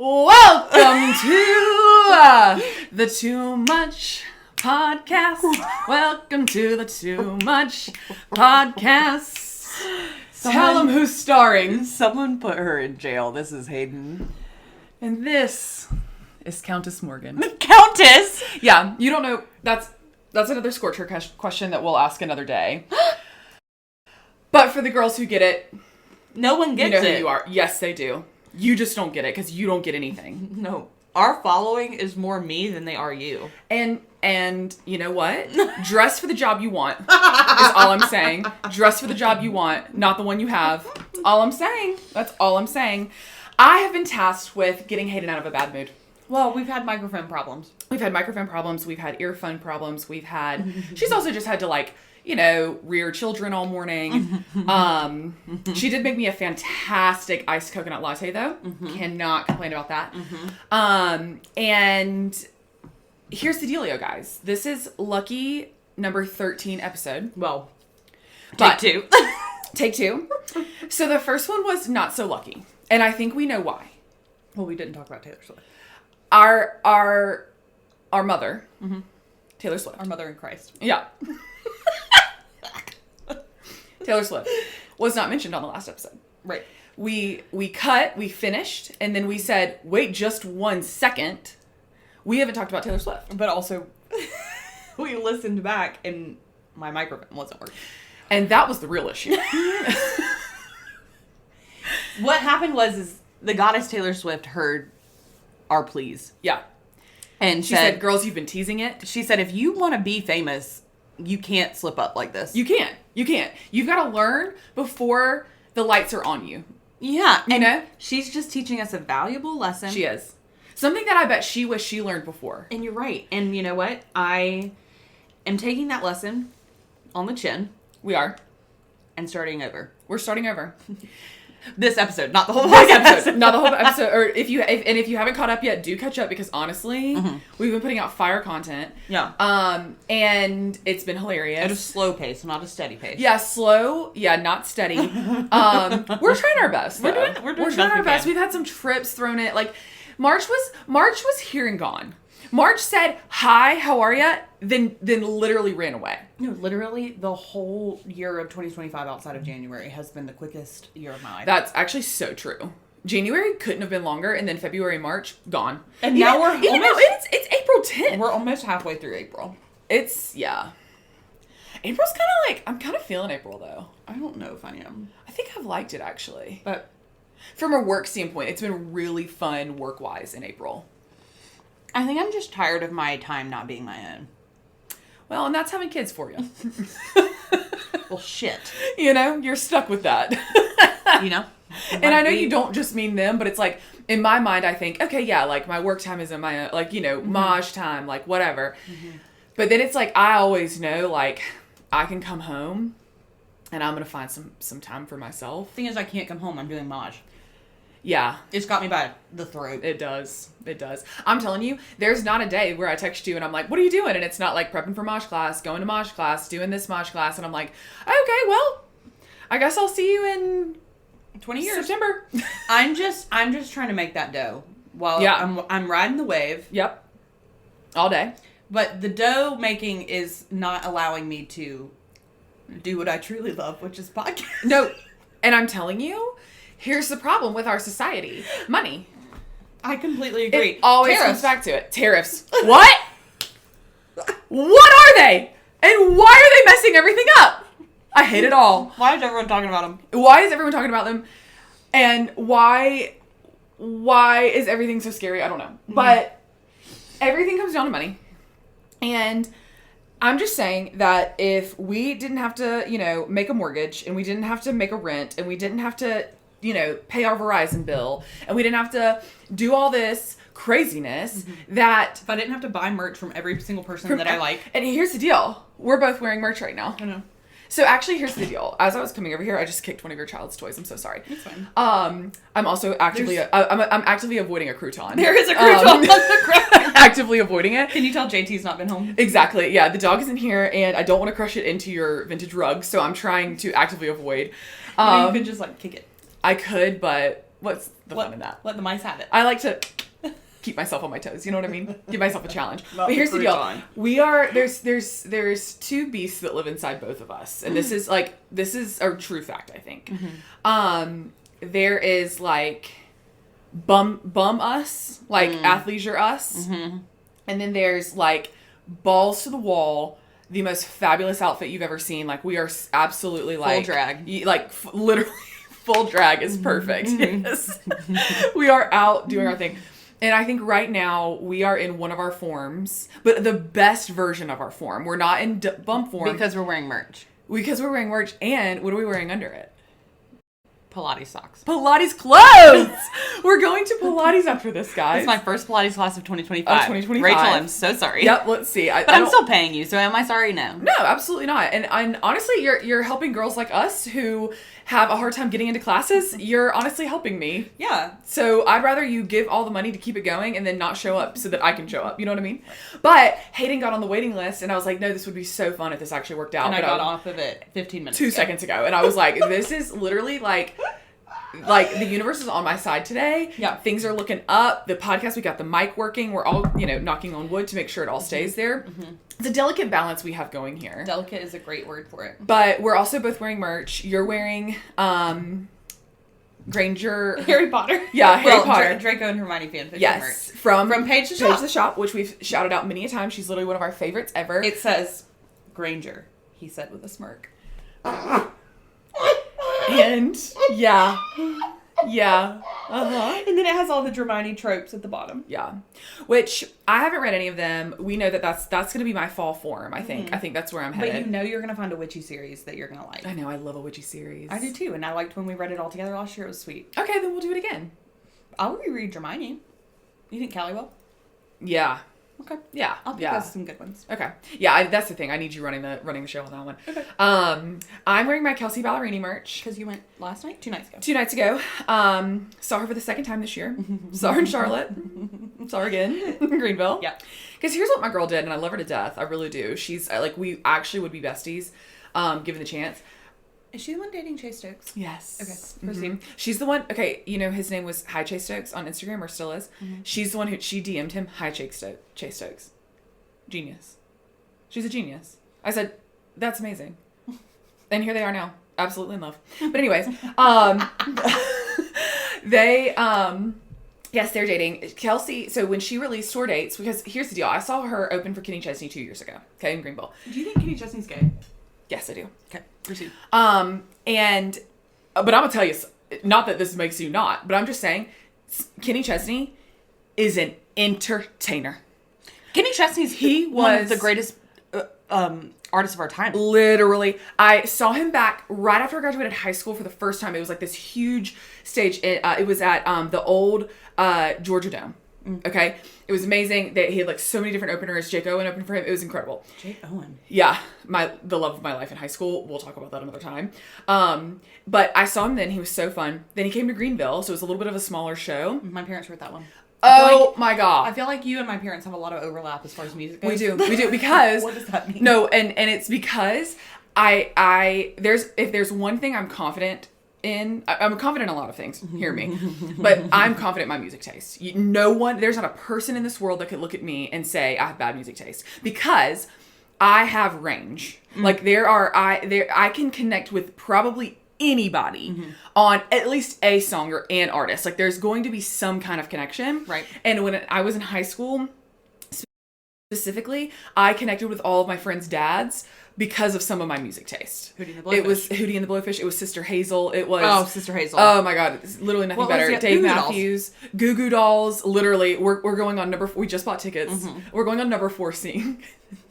Welcome to the Too Much Podcast. Welcome to the Too Much Podcast. Tell them who's starring. Someone put her in jail. This is Hayden. And this is Countess Morgan. Countess? Yeah, you don't know. That's another Scorcher question that we'll ask another day. But for the girls who get it, no one gets you know it. who you are. Yes, they do. You just don't get it because you don't get anything. No. Our following is more me than they are you. And you know what? Dress for the job you want is all I'm saying. Dress for the job you want, not the one you have. All I'm saying. That's all I'm saying. I have been tasked with getting Hayden out of a bad mood. Well, we've had microphone problems. We've had microphone problems. We've had earphone problems. She's also just had to rear children all morning. She did make me a fantastic iced coconut latte though. Cannot complain about that. And here's the dealio, guys. This is lucky number 13 episode. Well, But- take two. Take two. So the first one was not so lucky. And I think we know why. Well, we didn't talk about Taylor Swift. Our mother, Taylor Swift. Our mother in Christ. Yeah. Taylor Swift was not mentioned on the last episode. Right. We finished, and then we said, wait just 1 second. We haven't talked about Taylor Swift. But also, we listened back and my microphone wasn't working. And that was the real issue. What happened was the goddess Taylor Swift heard our pleas. Yeah. And She said, girls, you've been teasing it. She said, if you want to be famous, you can't slip up like this. You can't. You've got to learn before the lights are on you. Yeah. You know? She's just teaching us a valuable lesson. She is. Something that I bet she wished she learned before. And you're right. And you know what? I am taking that lesson on the chin We are. and starting over. We're starting over. This episode, not the whole This podcast. episode, not the whole episode. Or if you haven't caught up yet, do catch up because honestly, we've been putting out fire content. Yeah. And it's been hilarious. At a slow pace, not a steady pace. Yeah, slow. Yeah, not steady. We're trying our best. We're though. doing We're trying our we best. can. We've had some trips thrown in. Like March was here and gone. March said, "Hi, how are ya?" Then literally ran away. No, literally, the whole year of 2025 outside of January has been the quickest year of my life. That's actually so true. January couldn't have been longer, and then February, March, gone. And now we're even though almost- it's April 10th. We're almost halfway through April. Yeah. April's kind of I'm kind of feeling April though. I don't know if I am. I think I've liked it actually. But From a work standpoint, it's been really fun work-wise in April. I think I'm just tired of my time not being my own. Well, and that's having kids for you. Well, shit. You know, you're stuck with that. You know? And I know you don't just mean them, but it's in my mind, I think, okay, yeah, my work time isn't my own, Maj time, whatever. But then it's I always know, I can come home and I'm going to find some time for myself. Thing is, I can't come home. I'm doing Maj. Yeah. It's got me by the throat. It does. I'm telling you, there's not a day where I text you and I'm like, what are you doing? And it's not prepping for Maj class, going to Maj class, doing this Maj class. And I'm like, okay, well, I guess I'll see you in 20 years. September. I'm just trying to make that dough while I'm riding the wave. Yep. All day. But the dough making is not allowing me to do what I truly love, which is podcast. No. And I'm telling you, here's the problem with our society. Money. I completely agree. It always Tariffs. comes back to it. Tariffs. What? What are they? And why are they messing everything up? I hate it all. Why is everyone talking about them? Why is everyone talking about them? And why is everything so scary? I don't know. But everything comes down to money. And I'm just saying that if we didn't have to, make a mortgage and we didn't have to make a rent and we didn't have to, pay our Verizon bill and we didn't have to do all this craziness that... If I didn't have to buy merch from every single person that I like. And here's the deal. We're both wearing merch right now. I know. So actually, here's the deal. As I was coming over here, I just kicked one of your child's toys. I'm so sorry. It's fine. I'm also actively I'm actively avoiding a crouton. There is a crouton on the ground. Actively avoiding it. Can you tell JT's not been home? Exactly. Yeah, the dog is in here, and I don't want to crush it into your vintage rug, so I'm trying to actively avoid. You could just kick it. I could, but what's the fun in that? Let the mice have it. I like to keep myself on my toes. You know what I mean? Give myself a challenge. Not But here's the deal. crouton. We are there's two beasts that live inside both of us, and this is a true fact. I think. There is like bum us, like athleisure us, and then there's like balls to the wall. The most fabulous outfit you've ever seen. Like we are absolutely like Full drag. Literally full drag is perfect. Yes. We are out doing our thing. And I think right now we are in one of our forms, but the best version of our form. We're not in bump form. Because we're wearing merch. Because we're wearing merch. And what are we wearing under it? Pilates socks. Pilates clothes! We're going to Pilates after this, guys. It's my first Pilates class of 2025. 2025. Rachel, I'm so sorry. Yep, let's see. But I'm still paying you, so am I sorry? No. No, absolutely not. And honestly, you're helping girls like us who have a hard time getting into classes. You're honestly helping me. Yeah. So I'd rather you give all the money to keep it going and then not show up so that I can show up. You know what I mean? But Hayden got on the waiting list and I was like, no, this would be so fun if this actually worked out. And I But got off of it 15 minutes 2 ago. seconds ago. And I was like, this is literally like the universe is on my side today. Yeah. Things are looking up. The podcast, we got the mic working. We're all, knocking on wood to make sure it all stays there. It's a delicate balance we have going here. Delicate is a great word for it. But we're also both wearing merch. You're wearing Granger. Harry Potter. Yeah, Harry Potter. Draco and Hermione fanfiction Yes. merch. From Paige the Paige Shop. the Shop, which we've shouted out many a time. She's literally one of our favorites ever. It says Granger, he said with a smirk. And yeah. Yeah. Uh-huh. And then it has all the Hermione tropes at the bottom. Yeah. Which I haven't read any of them. We know that's going to be my fall form, I think. I think that's where I'm headed. But you're going to find a witchy series that you're going to like. I know. I love a witchy series. I do too, and I liked when we read it all together last year. It was sweet. Okay, then we'll do it again. I'll reread Hermione. You think Callie will? Yeah. Okay. Yeah. I'll pick yeah. us some good ones. Okay. Yeah, that's the thing. I need you running the show on that one. Okay. I'm wearing my Kelsey Ballerini merch. Because you went last night? 2 nights ago. 2 nights ago. Saw her for the second time this year. Saw her in Charlotte. Saw her again in Greenville. Yeah. Because here's what my girl did, and I love her to death. I really do. She's we actually would be besties, given the chance. Is she the one dating Chase Stokes? Yes. Okay. Proceed. She's the one. Okay, his name was Hi Chase Stokes on Instagram, or still is. She's the one who she DM'd him. Hi Chase Stokes. Genius. She's a genius. I said, that's amazing. And here they are now, absolutely in love. But anyways, they yes, they're dating. Kelsey. So when she released Tour Dates, because here's the deal, I saw her open for Kenny Chesney 2 years ago. Okay, in Greenville. Do you think Kenny Chesney's gay? Yes, I do. Okay. Proceed. But I'm gonna tell you, not that this makes you not, but I'm just saying, Kenny Chesney is an entertainer. Kenny Chesney's one of the greatest artists of our time. Literally. I saw him back right after I graduated high school for the first time. It was like this huge stage. It was at the old Georgia Dome. Okay? It was amazing that he had so many different openers. Jake Owen opened for him. It was incredible. Jake Owen. Yeah. The love of my life in high school. We'll talk about that another time. But I saw him then. He was so fun. Then he came to Greenville, so it was a little bit of a smaller show. My parents were at that one. Oh my God. I feel like you and my parents have a lot of overlap as far as music goes. We do because What does that mean? No, and it's because if there's one thing I'm confident in, I'm confident in a lot of things, hear me, but I'm confident in my music taste. There's not a person in this world that could look at me and say I have bad music taste, because I have range. Like I can connect with probably anybody on at least a song or an artist. Like there's going to be some kind of connection. Right. And when I was in high school, specifically, I connected with all of my friends' dads because of some of my music taste. Hootie and the Blowfish. It was Hootie and the Blowfish. It was Sister Hazel. It was Sister Hazel. Oh my God, it's literally nothing What was better. it? Dave Goo Goo Dolls. Matthews, Goo Goo Dolls. Literally, we're going on number 4. We just bought tickets. We're going on number 4 seeing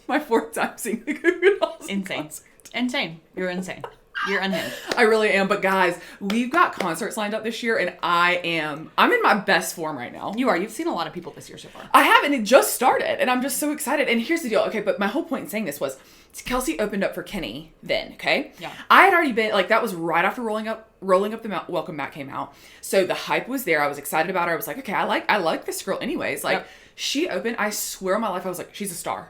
my 4th time seeing the Goo Goo Dolls. Insane. Insane. You're insane. You're unhinged. I really am. But guys, we've got concerts lined up this year, and I'm in my best form right now. You are. You've seen a lot of people this year so far. I have, and it just started, and I'm just so excited. And here's the deal. Okay, but my whole point in saying this was Kelsey opened up for Kenny then, okay? Yeah. I had already been, that was right after Rolling Up the Welcome Mat came out. So the hype was there. I was excited about her. I was like, okay, I like this girl anyways. Yep. She opened, I swear on my life, I was like, she's a star.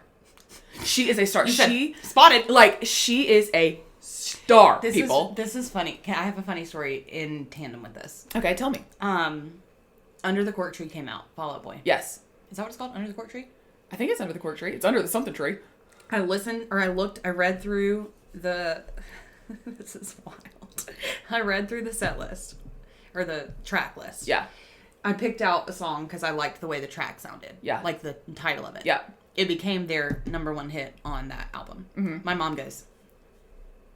She is a star. She spotted. She is a star, This people. This is funny. I have a funny story in tandem with this. Okay, tell me. Under the Cork Tree came out. Fall Out Boy. Yes. Is that what it's called? Under the Cork Tree? I think it's Under the Cork Tree. It's under the something tree. I read through the... This is wild. I read through the set list. Or the track list. Yeah. I picked out a song because I liked the way the track sounded. Yeah. Like the title of it. Yeah. It became their number one hit on that album. Mm-hmm. My mom goes,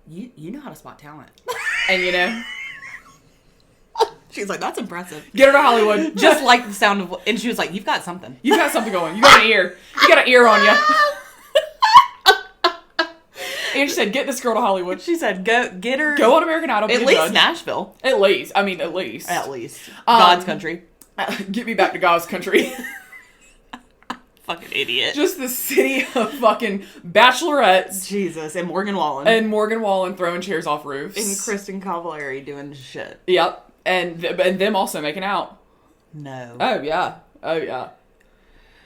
You know how to spot talent. And you know... She's like, that's impressive. Get her to Hollywood. Just like the sound of... And she was like, you've got something. You got something going. You got an ear. You got an ear on you. And she said, get this girl to Hollywood. She said, go get her... Go on American Idol. At least Nashville. At least. I mean, at least. At least. God's country. Get me back to God's country. Fucking idiot. Just the city of fucking bachelorettes. Jesus. And Morgan Wallen. And Morgan Wallen throwing chairs off roofs. And Kristen Cavallari doing shit. Yep. And them also making out. No. Oh, yeah. Oh, yeah.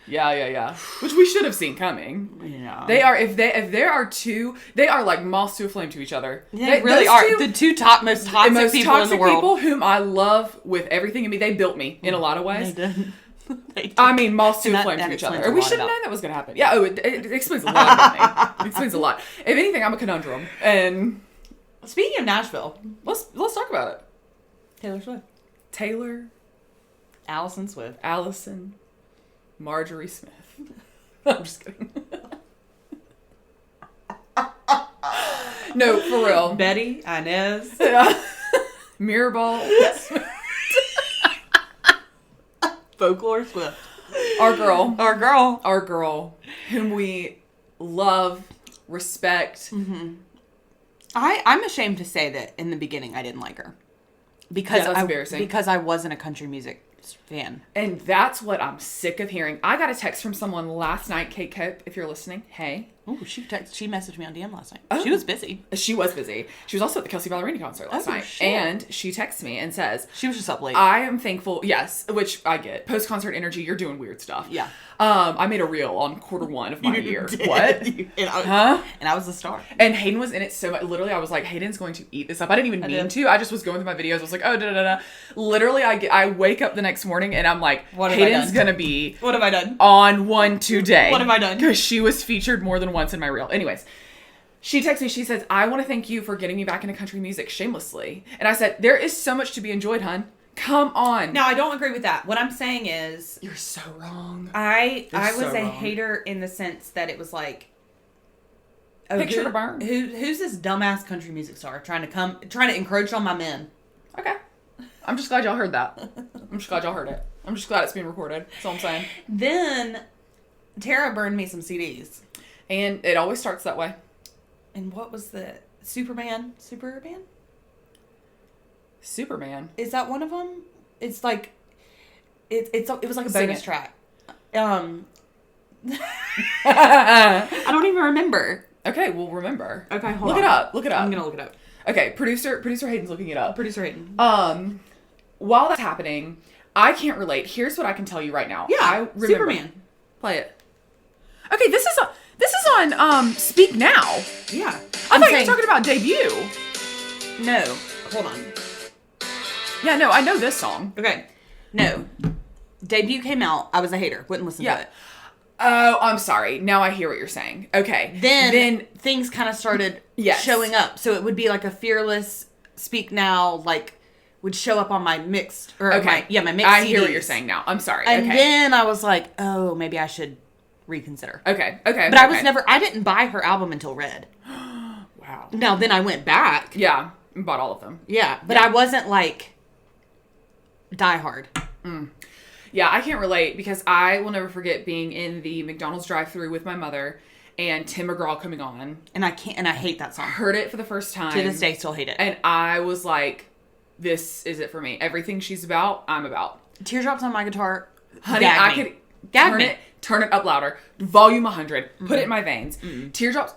Yeah. Which we should have seen coming. Yeah. They are, if there are two, they are like moths to a flame to each other. They really are. The two most toxic people in the world. People whom I love with everything in me. They built me in a lot of ways. They did. They did. I mean, moths to a flame to each other. Or we should have known that was going to happen. Yeah, it explains a lot about me. It explains a lot. If anything, I'm a conundrum. And speaking of Nashville, let's talk about it. Taylor Swift. Taylor. Allison Swift. Allison. Marjorie Smith. I'm just kidding. No, for real. Betty, Inez. Yeah. Mirabelle. Folklore Swift. Our girl. Our girl. Whom we love, respect. Mm-hmm. I'm ashamed to say that in the beginning I didn't like her. Because that's embarrassing. Because I wasn't a country music fan. And that's what I'm sick of hearing. I got a text from someone last night, Kate Cope, if you're listening. Hey. Oh, she messaged me on DM last night. Oh. She was busy. She was busy. She was also at the Kelsey Ballerini concert last night. Shit. And she texts me and says... She was just up late. I am thankful... Yes, which I get. Post-concert energy, you're doing weird stuff. Yeah. I made a reel on quarter one of my year. Did. What? And I was the star. And Hayden was in it so much. Literally, I was like, Hayden's going to eat this up. I didn't even mean to. I just was going through my videos. I was like, oh, da-da-da-da. Literally, I wake up the next morning and I'm like, Hayden's going to be... What have I done? On one today. What have I done? Because she was featured more than once in my reel. Anyways, she texts me. She says, I want to thank you for getting me back into country music shamelessly. And I said, there is so much to be enjoyed, hun. Come on. No, I don't agree with that. What I'm saying is... You're so wrong. I was so a wrong. hater in the sense that it was like... Oh, Picture to burn. Who's this dumbass country music star trying to encroach on my men? Okay. I'm just glad y'all heard that. I'm just glad y'all heard it. I'm just glad it's being recorded. That's all I'm saying. Then Tara burned me some CDs. And it always starts that way. And what was the... Superman? Superman. Is that one of them? It's like... It was like a Sing bonus it. track. I don't even remember. Okay, we'll remember. Okay, hold Look on. it up. Look it up. I'm gonna look it up. Okay, producer Hayden's looking it up. Producer Hayden. While that's happening, I can't relate. Here's what I can tell you right now. Yeah, I remember. Superman. Play it. Okay, this is on Speak Now. Yeah. I thought you were talking about Debut. No. Hold on. Yeah, no, I know this song. Okay. No. Debut came out. I was a hater. Wouldn't listen to it. Oh, I'm sorry. Now I hear what you're saying. Okay. Then things kind of started Yes. showing up. So it would be like a Fearless Speak Now, like, would show up on my mixed, or Okay. my mixed I hear what CDs. you're saying now. I'm sorry. And okay. then I was like, oh, maybe I should reconsider. Okay. But I didn't buy her album until Red. Wow. Now, then I went back. Yeah. Bought all of them. Yeah. But I wasn't like die hard. Yeah, I can't relate because I will never forget being in the McDonald's drive-thru with my mother and Tim McGraw coming on. And I hate that song. Heard it for the first time. To this day, still hate it. And I was like, this is it for me. Everything she's about, I'm about. Teardrops on my guitar. Honey, I could turn it up louder. Volume 100. Put it in my veins. Teardrops.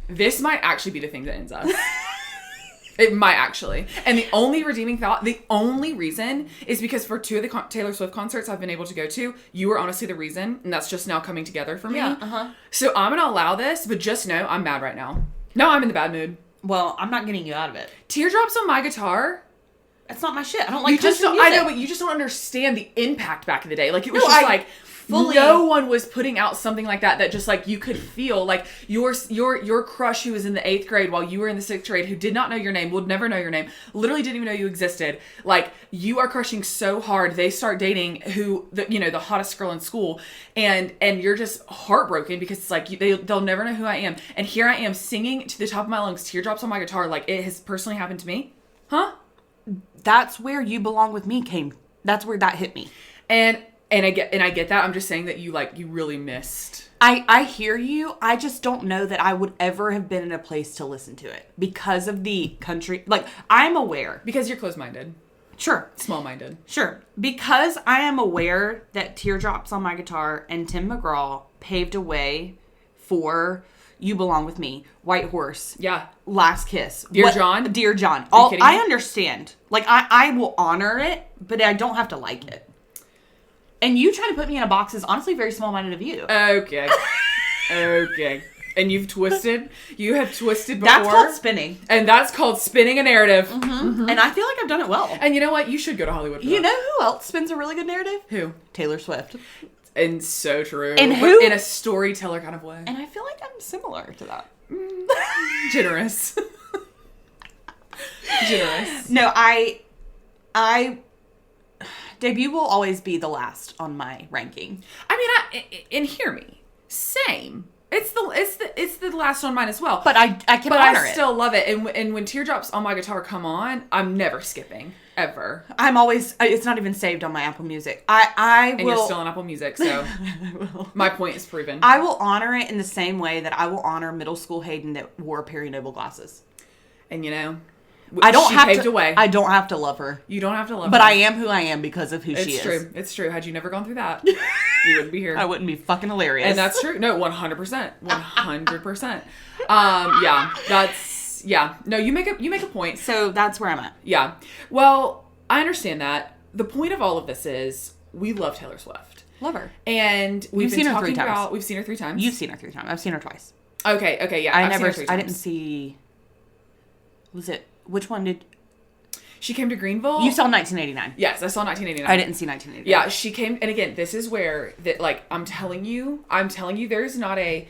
This might actually be the thing that ends us. It might actually. And the only redeeming thought, the only reason is because for 2 of the Taylor Swift concerts I've been able to go to, you were honestly the reason. And that's just now coming together for me. Yeah, So I'm going to allow this, but just know I'm mad right now. No, I'm in the bad mood. Well, I'm not getting you out of it. Teardrops on My Guitar. That's not my shit. I don't like You just country don't, I music. know, but you just don't understand the impact back in the day. Like, it was No, just I like fully- no one was putting out something like that just like you could feel like your crush who was in the 8th grade while you were in the 6th grade, who did not know your name, would never know your name, literally didn't even know you existed. Like, you are crushing so hard, they start dating the hottest girl in school, and you're just heartbroken because it's like they'll never know who I am. And here I am singing to the top of my lungs, Teardrops on My Guitar, like it has personally happened to me. Huh? That's where You Belong With Me came. That's where that hit me. And I get that. I'm just saying that you really missed. I hear you. I just don't know that I would ever have been in a place to listen to it because of the country. Like, I'm aware. Because you're closed-minded. Sure. Small-minded. Sure. Because I am aware that Teardrops on My Guitar and Tim McGraw paved a way for You Belong With Me, White Horse. Yeah. Last Kiss. Dear John? Dear John. Are you kidding me? I understand. Like, I will honor it, but I don't have to like it. And you trying to put me in a box is honestly very small-minded of you. Okay. Okay. And you have twisted before. That's called spinning. And that's called spinning a narrative. Mm-hmm. And I feel like I've done it well. And you know what? You should go to Hollywood for You that. know who else spins a really good narrative? Who? Taylor Swift. And so true. And but who? in a storyteller kind of way. And I feel like I'm similar to that. Generous. Generous. No, I Debut will always be the last on my ranking. I mean, and hear me. Same. It's the last on mine as well. But I can honor it. I still love it. And when Teardrops on My Guitar come on, I'm never skipping. Ever. I'm always, it's not even saved on my Apple Music. I will. And you're still on Apple Music, so my point is proven. I will honor it in the same way that I will honor middle school Hayden that wore Perry Noble glasses. And you know, I don't she have paved to. a way. I don't have to love her. You don't have to love her. But I am who I am because of who she is. It's true. It's true. Had you never gone through that, you wouldn't be here. I wouldn't be fucking hilarious. And that's true. No, 100%. 100%. Yeah. No, you make a point. So that's where I'm at. Yeah. Well, I understand that. The point of all of this is we love Taylor Swift. Love her. And We've seen her 3 times. We've seen her 3 times. You've seen her 3 times. I've seen her twice. Okay, yeah. I've seen her 3 times. I didn't see. Was it? Which one did? She came to Greenville. You saw 1989. Yes, I saw 1989. I didn't see 1989. Yeah, she came, and again, this is where that, like, I'm telling you, there is not a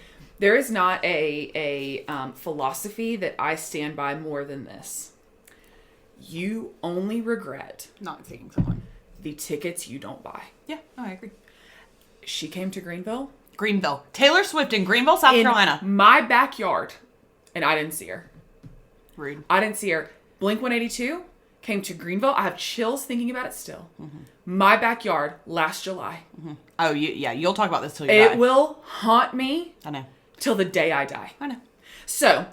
philosophy that I stand by more than this. You only regret Not seeing someone. the tickets you don't buy. Yeah, no, I agree. She came to Greenville. Taylor Swift in Greenville, South Carolina. My backyard, and I didn't see her. Rude. I didn't see her. Blink-182 came to Greenville. I have chills thinking about it still. Mm-hmm. My backyard last July. Mm-hmm. Oh, you'll talk about this till you die. It will haunt me. I know. Till the day I die. I know. So,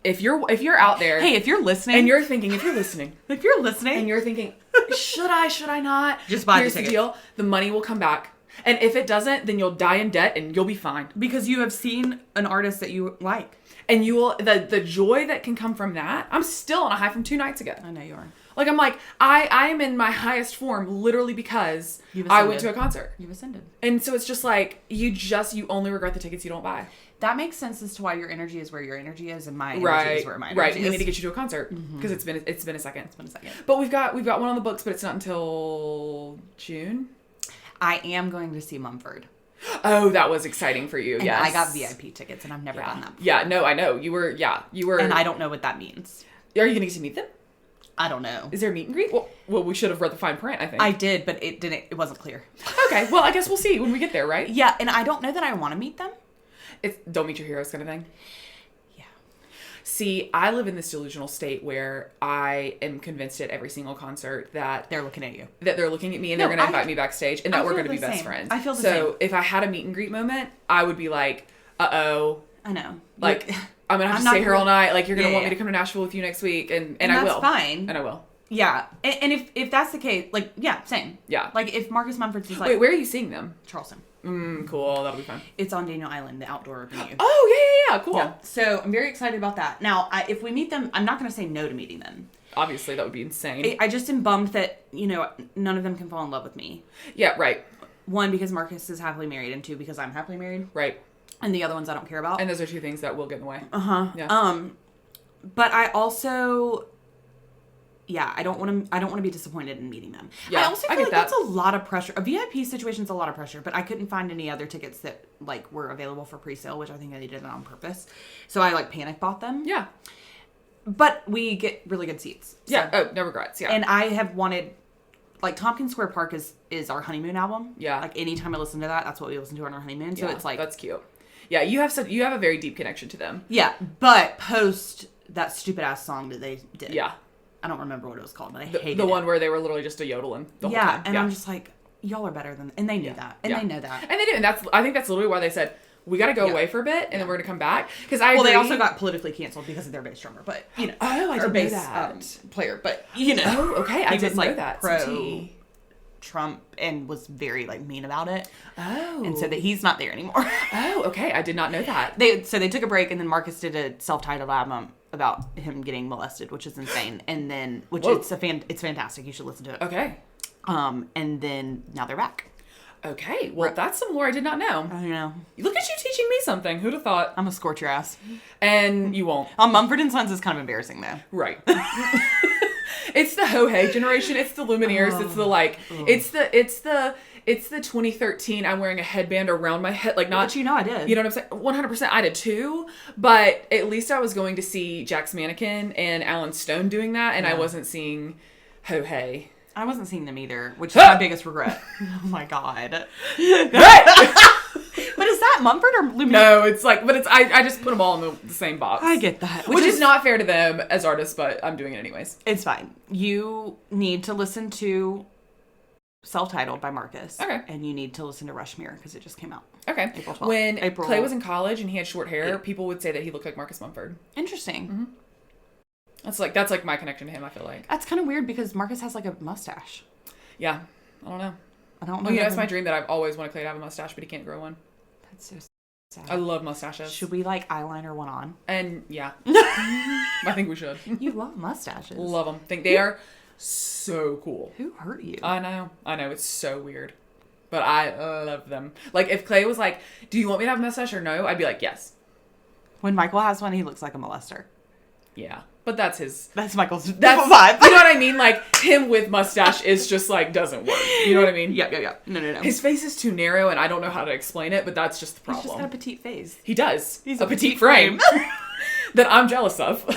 if you're out there, hey, if you're listening, and you're thinking, and you're thinking, should I not? Just buy Here's the the tickets. deal: the money will come back, and if it doesn't, then you'll die in debt, and you'll be fine. because you have seen an artist that you like. And you will the joy that can come from that. I'm still on a high from 2 nights ago. I know you are. Like, I'm like, I am in my highest form literally because You've I went ascended. to a concert. You've ascended. And so it's just like, you only regret the tickets you don't buy. That makes sense as to why your energy is where your energy is, and my energy is where my energy Right. is. We need to get you to a concert because it's been a second. It's been a second. But we've got one on the books, but it's not until June. I am going to see Mumford. Oh, that was exciting for you. And Yes. I got VIP tickets, and I've never done that before. Yeah, no, I know. You were. And I don't know what that means. Are you going to get to meet them? I don't know. Is there a meet and greet? Well, we should have read the fine print, I think. I did, but it wasn't clear. Okay, well, I guess we'll see when we get there, right? Yeah, and I don't know that I want to meet them. It's don't meet your heroes kind of thing. Yeah. See, I live in this delusional state where I am convinced at every single concert that They're looking at you. That they're looking at me and No, they're going to I- invite me backstage and that I we're feel going to be the best same. friends. I feel the so same. if I had a meet and greet moment, I would be like, uh-oh. I know. Like, I'm going to have I'm to not stay here gonna- all night. Like, you're going to Yeah, want yeah. me to come to Nashville with you next week. And And I that's will. fine. And I will. Yeah. And if that's the case, like, yeah, same. Yeah. Like, if Marcus Mumford's is like... Wait, where are you seeing them? Charleston. Cool. That'll be fun. It's on Daniel Island, the outdoor venue. Oh, yeah. Cool. Yeah. So I'm very excited about that. Now, if we meet them, I'm not going to say no to meeting them. Obviously, that would be insane. I just am bummed that, none of them can fall in love with me. Yeah, right. 1, because Marcus is happily married, and 2, because I'm happily married. Right. And the other ones I don't care about. And those are two things that will get in the way. Yeah. But I also, I don't want to be disappointed in meeting them. Yeah, I also feel like that. that's a lot of pressure. A VIP situation's a lot of pressure, but I couldn't find any other tickets that like were available for pre-sale, which I think they did it on purpose. So I like panic bought them. Yeah. But we get really good seats. So. Yeah. Oh, no regrets. Yeah. And I have wanted, like, Tompkins Square Park is our honeymoon album. Yeah. Like, anytime I listen to that, that's what we listen to on our honeymoon. So it's like, that's cute. Yeah, you have a very deep connection to them. yeah. But post that stupid ass song that they did. Yeah. I don't remember what it was called, but I hated the it. one where they were literally just a yodeling the whole time. And I'm just like, y'all are better than, and they knew that, and they know that, and they do, and I think that's literally why they said we got to go away for a bit, and then we're gonna come back because I. Well, they also got politically canceled because of their bass drummer, but you know, I didn't know that player, but you know, oh, okay, I didn't know that. Pro Trump and was very like mean about it. Oh, and so that he's not there anymore. Oh, okay, I did not know that. They took a break, and then Marcus did a self-titled album about him getting molested, which is insane. And then, it's fantastic. You should listen to it. Okay. And then now they're back. Okay, well, that's some lore I did not know. I know. Look at you teaching me something. Who'd have thought? I'm gonna scorch your ass. And you won't. Mumford and Sons is kind of embarrassing, though. Right. It's the ho-hey generation. It's the Lumineers. It's the like. It's the 2013. I'm wearing a headband around my head, like not. But you know, I did. You know what I'm saying? 100%. I did too. But at least I was going to see Jack's Mannequin and Alan Stone doing that, and I wasn't seeing ho-hey. I wasn't seeing them either, which is my biggest regret. Oh my god. But is that Mumford or Lumineers? No, it's like, but it's I just put them all in the same box. I get that. Which is not fair to them as artists, but I'm doing it anyways. It's fine. You need to listen to Self-Titled by Marcus. Okay. And you need to listen to Rushmere because it just came out. Okay. April 12th. When Clay was in college and he had short hair, people would say that he looked like Marcus Mumford. Interesting. Mm-hmm. That's like my connection to him, I feel like. That's kind of weird because Marcus has like a mustache. Yeah. I don't know. I don't know. Well, that's my dream that I've always wanted Clay to have a mustache, but he can't grow one. That's so sad. I love mustaches. Should we like eyeliner one on? And yeah. I think we should. You love mustaches. Love them. Think they are so cool. Who hurt you? I know. It's so weird. But I love them. Like, if Clay was like, do you want me to have a mustache or no? I'd be like, yes. When Michael has one, he looks like a molester. Yeah. But that's Michael's vibe. vibe. You know what I mean? Like, him with mustache is just like, doesn't work. You know what I mean? Yeah. No. His face is too narrow and I don't know how to explain it, but that's just the problem. He's just got a petite face. He does. He's a petite frame. That I'm jealous of.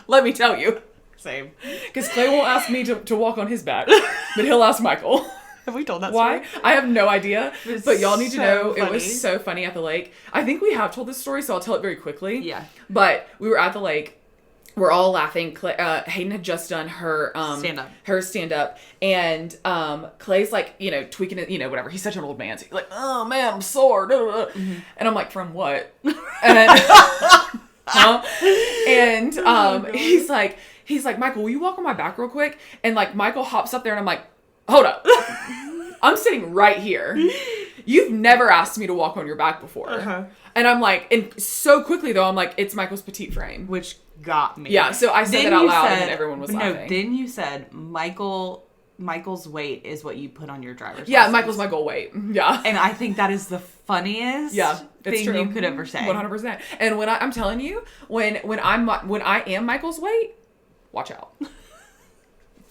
Let me tell you. Same. Because Clay won't ask me to walk on his back, but he'll ask Michael. Have we told that Why? story? I have no idea. But y'all need to know funny. It was so funny at the lake. I think we have told this story, so I'll tell it very quickly. Yeah. But we were at the lake. We're all laughing. Hayden had just done her stand up, and Clay's like, tweaking it, whatever. He's such an old man. So he's like, oh man, I'm sore. Mm-hmm. And I'm like, from what? And huh? And he's like, Michael, will you walk on my back real quick? And like Michael hops up there, and I'm like, hold up. I'm sitting right here. You've never asked me to walk on your back before. Uh-huh. And I'm like, and so quickly though, I'm like, it's Michael's petite frame. Which got me. Yeah, so I said that out loud and everyone was laughing. No, then you said Michael's weight is what you put on your driver's license. Yeah, Michael's my goal weight. Yeah. And I think that is the funniest thing true. you could ever say. 100%. And when I'm telling you, when I am Michael's weight, watch out.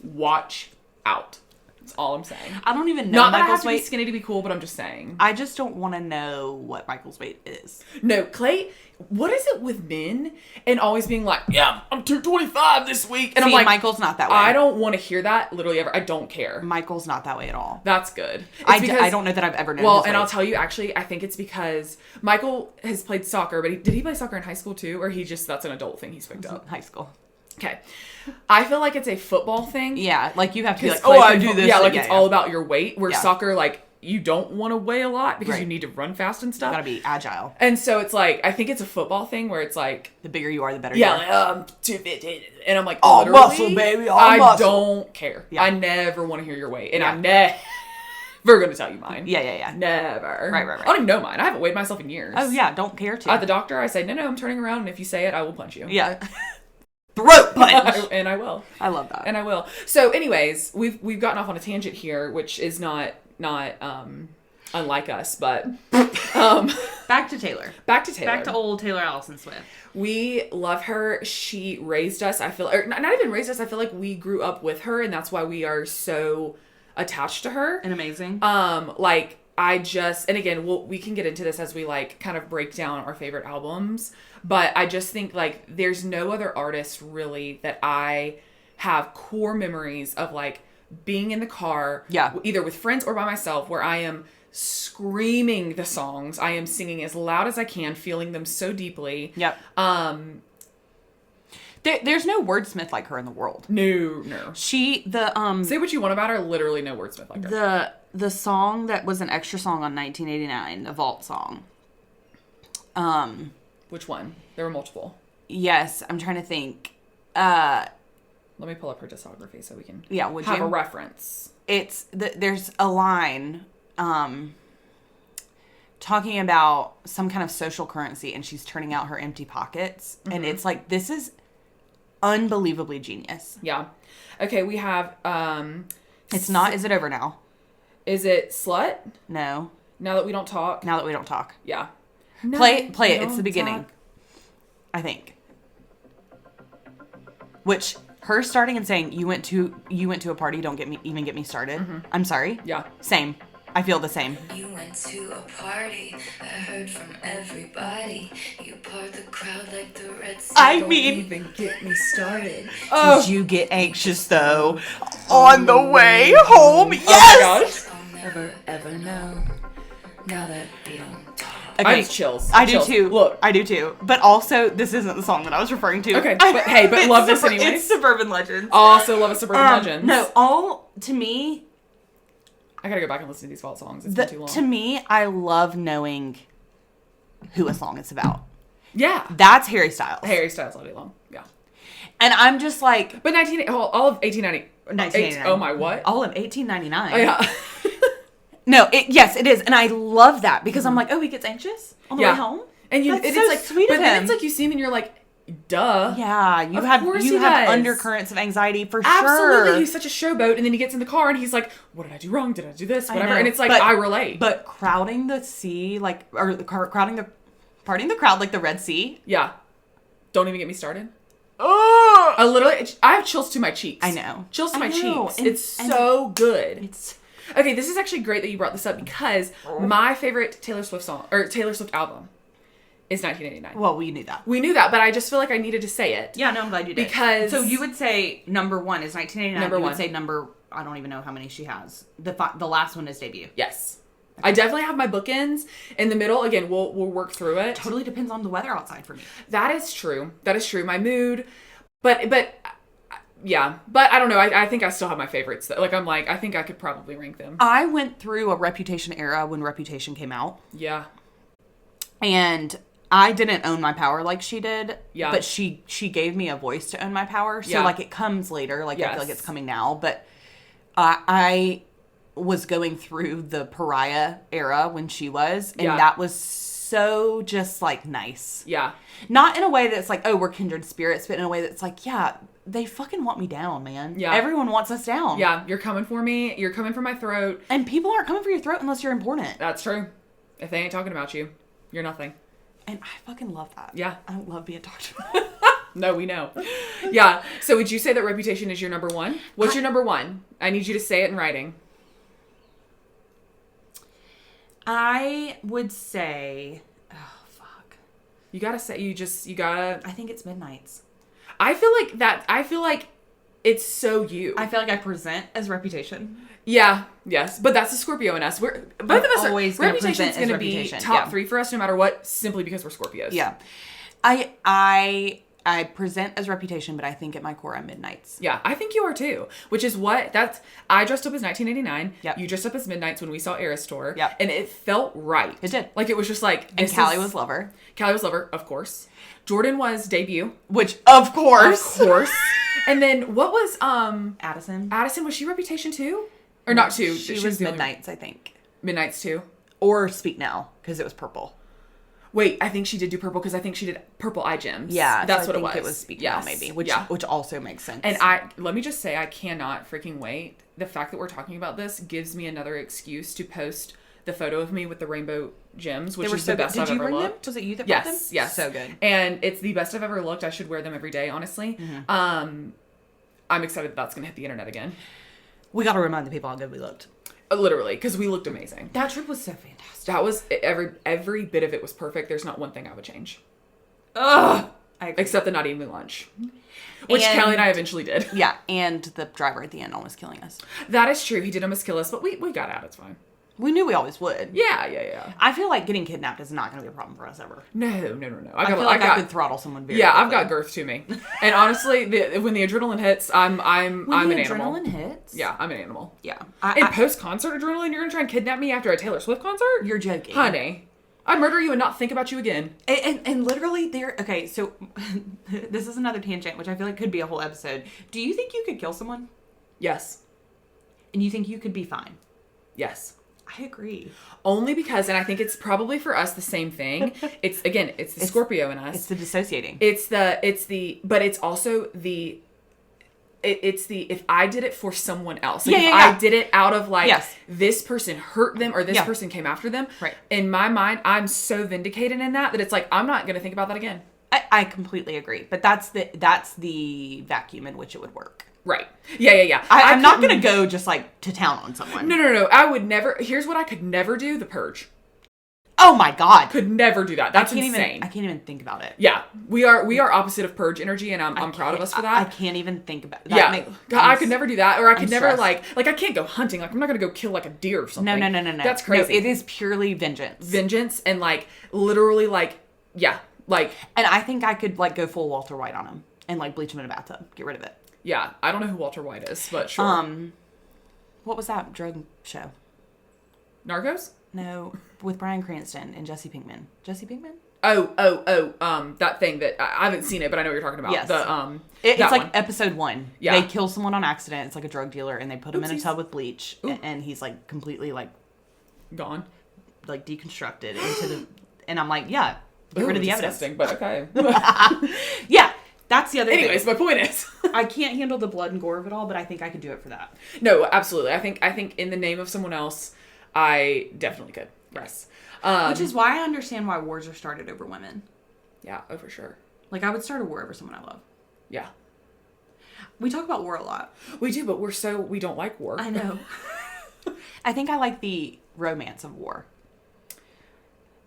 Watch out. That's all I'm saying. I don't even know Not that Michael's I have to weight. be skinny to be cool, but I'm just saying. I just don't want to know what Michael's weight is. No, Clay, what is it with men and always being like, yeah, I'm 225 this week. And See, I'm like, Michael's not that way. I don't want to hear that literally ever. I don't care. Michael's not that way at all. That's good. I don't know that I've ever known his weight. I'll tell you, actually, I think it's because Michael has played soccer, but did he play soccer in high school too? Or that's an adult thing he's picked up? High school. Okay. I feel like it's a football thing. Yeah, like you have to be like, Clay I do this. Yeah, like it's all about your weight, where Yeah. soccer, like, you don't want to weigh a lot because Right. you need to run fast and stuff. You gotta be agile. And so it's like, I think it's a football thing where it's like, The bigger you are, the better you are. like, I'm 250. And I'm like, All literally, muscle, baby, all I muscle. don't care. Yeah. I never want to hear your weight. And Yeah. I'm never going to tell you mine. Yeah. Never. Right. I don't even know mine. I haven't weighed myself in years. Oh, yeah, don't care to. At the doctor, I say, no, I'm turning around, and if you say it, I will punch you. Yeah. Throat punch. And I will. I love that. And I will. So anyways, we've gotten off on a tangent here, which is not unlike us, but Back to Taylor. Back to Taylor. Back to old Taylor Allison Swift. We love her. She raised us. I feel, or not even raised us. I feel like we grew up with her, and that's why we are so attached to her. And amazing. Like I just, and again, we can get into this as we like kind of break down our favorite albums. But I just think like there's no other artist really that I have core memories of like being in the car, either with friends or by myself, where I am screaming the songs. I am singing as loud as I can, feeling them so deeply. Yep. There's no wordsmith like her in the world. No. Say what you want about her, literally no wordsmith like her. The song that was an extra song on 1989, the Vault song. Which one? There were multiple. Yes, I'm trying to think. Let me pull up her discography so we can have a reference. There's a line talking about some kind of social currency, and she's turning out her empty pockets. Mm-hmm. And it's like, this is unbelievably genius. Yeah. Okay, we have... it's not Is It Over Now? Is it Slut? No. Now That We Don't Talk? Now That We Don't Talk. Yeah. Play it. It's the beginning. Talk. I think. Which... Her starting and saying, you went to a party, don't get me started. Mm-hmm. I'm sorry. Yeah. Same. I feel the same. You went to a party. I heard from everybody. You part the crowd like the Red Sea. Don't even get me started. Oh. Did you get anxious though? On the way home? Yes! I'll never ever know. Now that we don't talk. Okay. I have chills. I do too. Look, I do too. But also, this isn't the song that I was referring to. Okay, but love this anyway. It's Suburban Legends. Also love a Suburban Legends. No, to me... I gotta go back and listen to these Vault songs. It's been too long. To me, I love knowing who a song is about. Yeah. That's Harry Styles. Harry Styles all day long. Yeah. And I'm just like... But all of 1999. Oh my, what? All of 1899. Oh, yeah. No, it is. And I love that because I'm like, oh, he gets anxious on the way home? And That's so like, sweet of him. But then it's like you see him and you're like, duh. Yeah, you have undercurrents of anxiety for sure. Absolutely. He's such a showboat, and then he gets in the car and he's like, what did I do wrong? Did I do this? Whatever. And it's like, I relate. But crowding the sea, like, or parting the crowd like the Red Sea. Yeah. Don't even get me started. Oh! I have chills to my cheeks. I know. Chills to my cheeks. It's so good. Okay, this is actually great that you brought this up because my favorite Taylor Swift song, or Taylor Swift album, is 1989. Well, we knew that. We knew that, but I just feel like I needed to say it. Yeah, no, I'm glad you did. Because... So you would say number one is 1989. Number one. You would say I don't even know how many she has. The last one is debut. Yes. Okay. I definitely have my bookends. In the middle, again, we'll work through it. Totally depends on the weather outside for me. That is true. My mood. But yeah. But I don't know. I think I still have my favorites. Like, I think I could probably rank them. I went through a Reputation era when Reputation came out. Yeah. And I didn't own my power like she did. Yeah. But she gave me a voice to own my power. So, like, it comes later. Like, I feel like it's coming now. But I was going through the Pariah era when she was. And that was so just, like, nice. Yeah. Not in a way that's like, oh, we're kindred spirits. But in a way that's like, yeah, they fucking want me down, man. Yeah. Everyone wants us down. Yeah. You're coming for me. You're coming for my throat. And people aren't coming for your throat unless you're important. That's true. If they ain't talking about you, you're nothing. And I fucking love that. Yeah. I don't love being talked about. No, we know. Yeah. So would you say that Reputation is your number one? What's your number one? I need you to say it in writing. I would say... Oh, fuck. You gotta say... You gotta... I think it's Midnights. I feel like it's so you. I feel like I present as Reputation. Yeah. Yes. But that's the Scorpio in us. Both of us are... Always Reputation's gonna be top 3 for us no matter what, simply because we're Scorpios. Yeah. I present as Reputation, but I think at my core I'm Midnights. Yeah, I think you are too. Which is I dressed up as 1989. Yep. You dressed up as Midnights when we saw Eras Tour. Yep. And it felt right. It did. Like, it was just like... And Callie was Lover. Callie was Lover, of course. Jordan was Debut. Which, of course. Of course. And then, what was... Addison. Addison, was she Reputation too? Or not too? She was Midnights, I think. Midnights too? Or Speak Now, because it was purple. Wait, I think she did do purple because I think she did purple eye gems. Yeah, that's what it was. It was Speak Now, maybe, which also makes sense. And let me just say, I cannot freaking wait. The fact that we're talking about this gives me another excuse to post the photo of me with the rainbow gems, which is the best I've ever looked. Them? Was it you that brought them? Yes. So good. And it's the best I've ever looked. I should wear them every day, honestly. I'm excited that's going to hit the internet again. We got to remind the people how good we looked. Literally, because we looked amazing. That trip was so fantastic. That was, every bit of it was perfect. There's not one thing I would change. Ugh! Except the not eating lunch. Which Kelly and I eventually did. Yeah, and the driver at the end almost killing us. That is true. He did almost kill us, but we got out. It's fine. We knew we always would. Yeah. I feel like getting kidnapped is not going to be a problem for us ever. No. I feel like I could throttle someone very quickly. I've got girth to me. And honestly, when the adrenaline hits, I'm an animal. When the adrenaline hits? Yeah, I'm an animal. Yeah. In post-concert adrenaline, you're going to try and kidnap me after a Taylor Swift concert? You're joking. Honey, I'd murder you and not think about you again. And literally okay, so this is another tangent, which I feel like could be a whole episode. Do you think you could kill someone? Yes. And you think you could be fine? Yes. I agree. Only because, and I think it's probably for us the same thing. It's the Scorpio in us. It's the dissociating. But it's also the, if I did it for someone else. Like if I did it out of this person hurt them or this person came after them. Right. In my mind, I'm so vindicated in that it's like, I'm not going to think about that again. I completely agree. But that's the vacuum in which it would work. Right. Yeah. I'm not going to go just like to town on someone. No. I would never. Here's what I could never do: The Purge. Oh my God. Could never do that. That's insane. I can't even think about it. Yeah. We are opposite of Purge energy, and I'm proud of us for that. I can't even think about that. Yeah. I could never do that. Or I could never stressed. like I can't go hunting. Like I'm not going to go kill like a deer or something. No. That's crazy. No, it is purely vengeance. Vengeance and like literally like, yeah. Like. And I think I could like go full Walter White on him and like bleach him in a bathtub. Get rid of it. Yeah, I don't know who Walter White is, but sure. What was that drug show? Narcos? No, with Bryan Cranston and Jesse Pinkman. Jesse Pinkman? Oh, that thing that I haven't seen it, but I know what you're talking about. Yes. It's like episode 1. Yeah. They kill someone on accident. It's like a drug dealer, and they put him in a tub with bleach, and he's like completely like gone, like deconstructed into the. And I'm like, yeah, get rid of the evidence. But okay. Yeah. That's the other thing. Anyways, my point is... I can't handle the blood and gore of it all, but I think I could do it for that. No, absolutely. I think in the name of someone else, I definitely could. Yes. Which is why I understand why wars are started over women. Yeah, for sure. Like, I would start a war over someone I love. Yeah. We talk about war a lot. We do, but we don't like war. I know. I think I like the romance of war.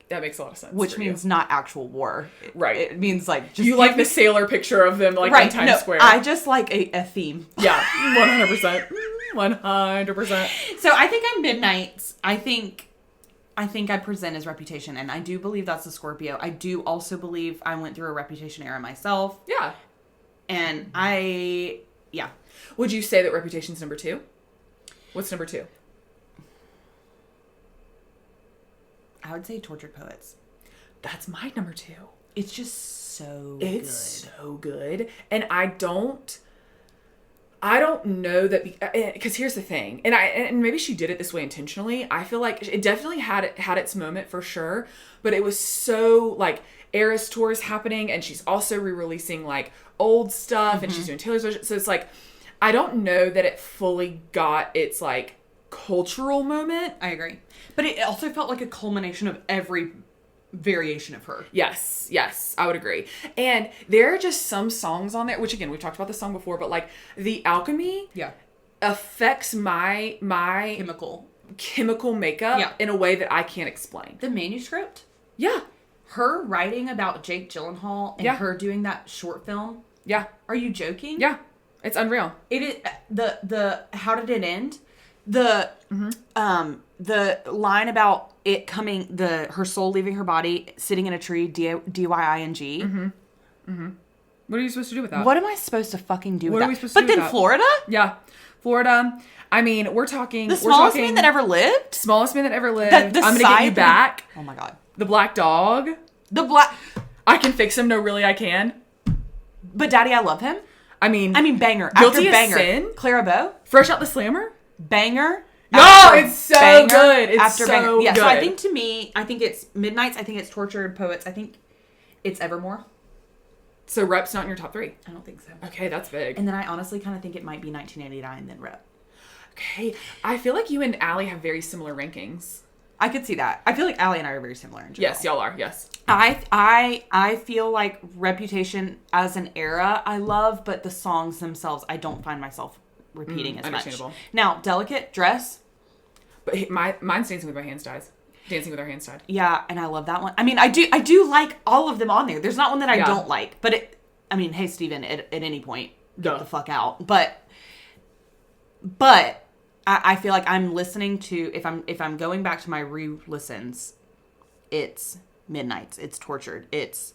That makes a lot of sense. Which means not actual war. Right. It means like... just you like the sailor picture of them like on Times Square. I just like a theme. Yeah. 100%. 100%. So I think I'm Midnights. I think I present as Reputation. And I do believe that's a Scorpio. I do also believe I went through a Reputation era myself. Yeah. And yeah. Would you say that Reputation's number 2? What's number 2? I would say Tortured Poets. That's my number 2. It's just so It's so good. And I don't know that because here's the thing. And maybe she did it this way intentionally. I feel like it definitely had its moment for sure, but it was so like Eras tours happening and she's also re-releasing like old stuff and she's doing Taylor's version. So it's like I don't know that it fully got its like cultural moment. I agree. But it also felt like a culmination of every variation of her. Yes, I would agree. And there are just some songs on there, which again, we've talked about this song before, but like the alchemy affects my chemical makeup in a way that I can't explain. The manuscript? Yeah. Her writing about Jake Gyllenhaal and her doing that short film? Yeah. Are you joking? Yeah. It's unreal. It is the how did it end? The line about it coming, her soul leaving her body, sitting in a tree, dying. What are you supposed to do with that? What am I supposed to fucking do with that? What are we supposed to do with that? But then Florida? Yeah. Florida. I mean, we're talking... The smallest man that ever lived? Smallest man that ever lived. The I'm going to get you back. Oh my God. The black dog. I can fix him. No, really, I can. But Daddy, I love him. I mean, banger. Guilty after banger. as Sin. Clara Bow. Fresh Out the Slammer. Banger. No, it's so good. It's so good. Yeah, so I think to me, I think it's Midnights. I think it's Tortured Poets. I think it's Evermore. So Rep's not in your top 3? I don't think so. Okay, that's big. And then I honestly kind of think it might be 1989 then Rep. Okay. I feel like you and Allie have very similar rankings. I could see that. I feel like Allie and I are very similar in general. Yes, y'all are. Yes. I feel like Reputation as an era I love, but the songs themselves I don't find myself repeating as much. Now, Delicate Dress. But mine's Dancing with My Hands Tied. Dancing with Our Hands Tied. Yeah, and I love that one. I mean, I do like all of them on there. There's not one that I don't like. But hey, Steven, at any point, get the fuck out. But I feel like I'm listening to, if I'm going back to my re-listens, it's Midnights, it's Tortured, it's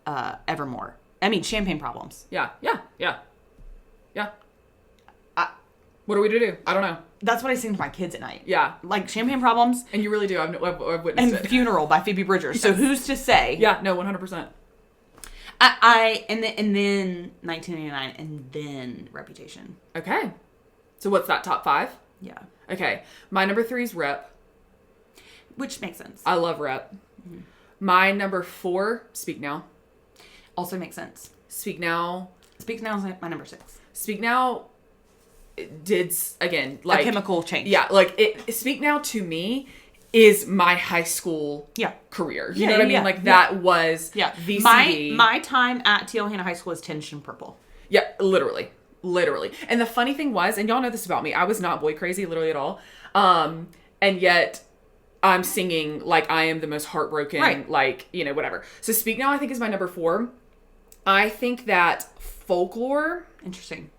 Evermore. I mean, Champagne Problems. Yeah. What are we to do? I don't know. That's what I sing to my kids at night. Yeah. Like Champagne Problems. And you really do. I've witnessed it. And Funeral by Phoebe Bridgers. Yes. So who's to say? Yeah, no, 100%. And then 1989 and then Reputation. Okay. So what's that, top 5? Yeah. Okay. My number 3 is Rep. Which makes sense. I love Rep. Mm-hmm. My number 4, Speak Now. Also makes sense. Speak Now. Speak Now is my number 6. Speak Now did, again, like... a chemical change. Yeah, like, Speak Now to me is my high school career. You know what I mean? Like, that was the CD. My time at T.L. Hanna High School is Tinged in Purple. Yeah, literally. And the funny thing was, and y'all know this about me, I was not boy crazy literally at all. And yet I'm singing like I am the most heartbroken, like, you know, whatever. So Speak Now I think is my number 4. I think that Folklore. Interesting.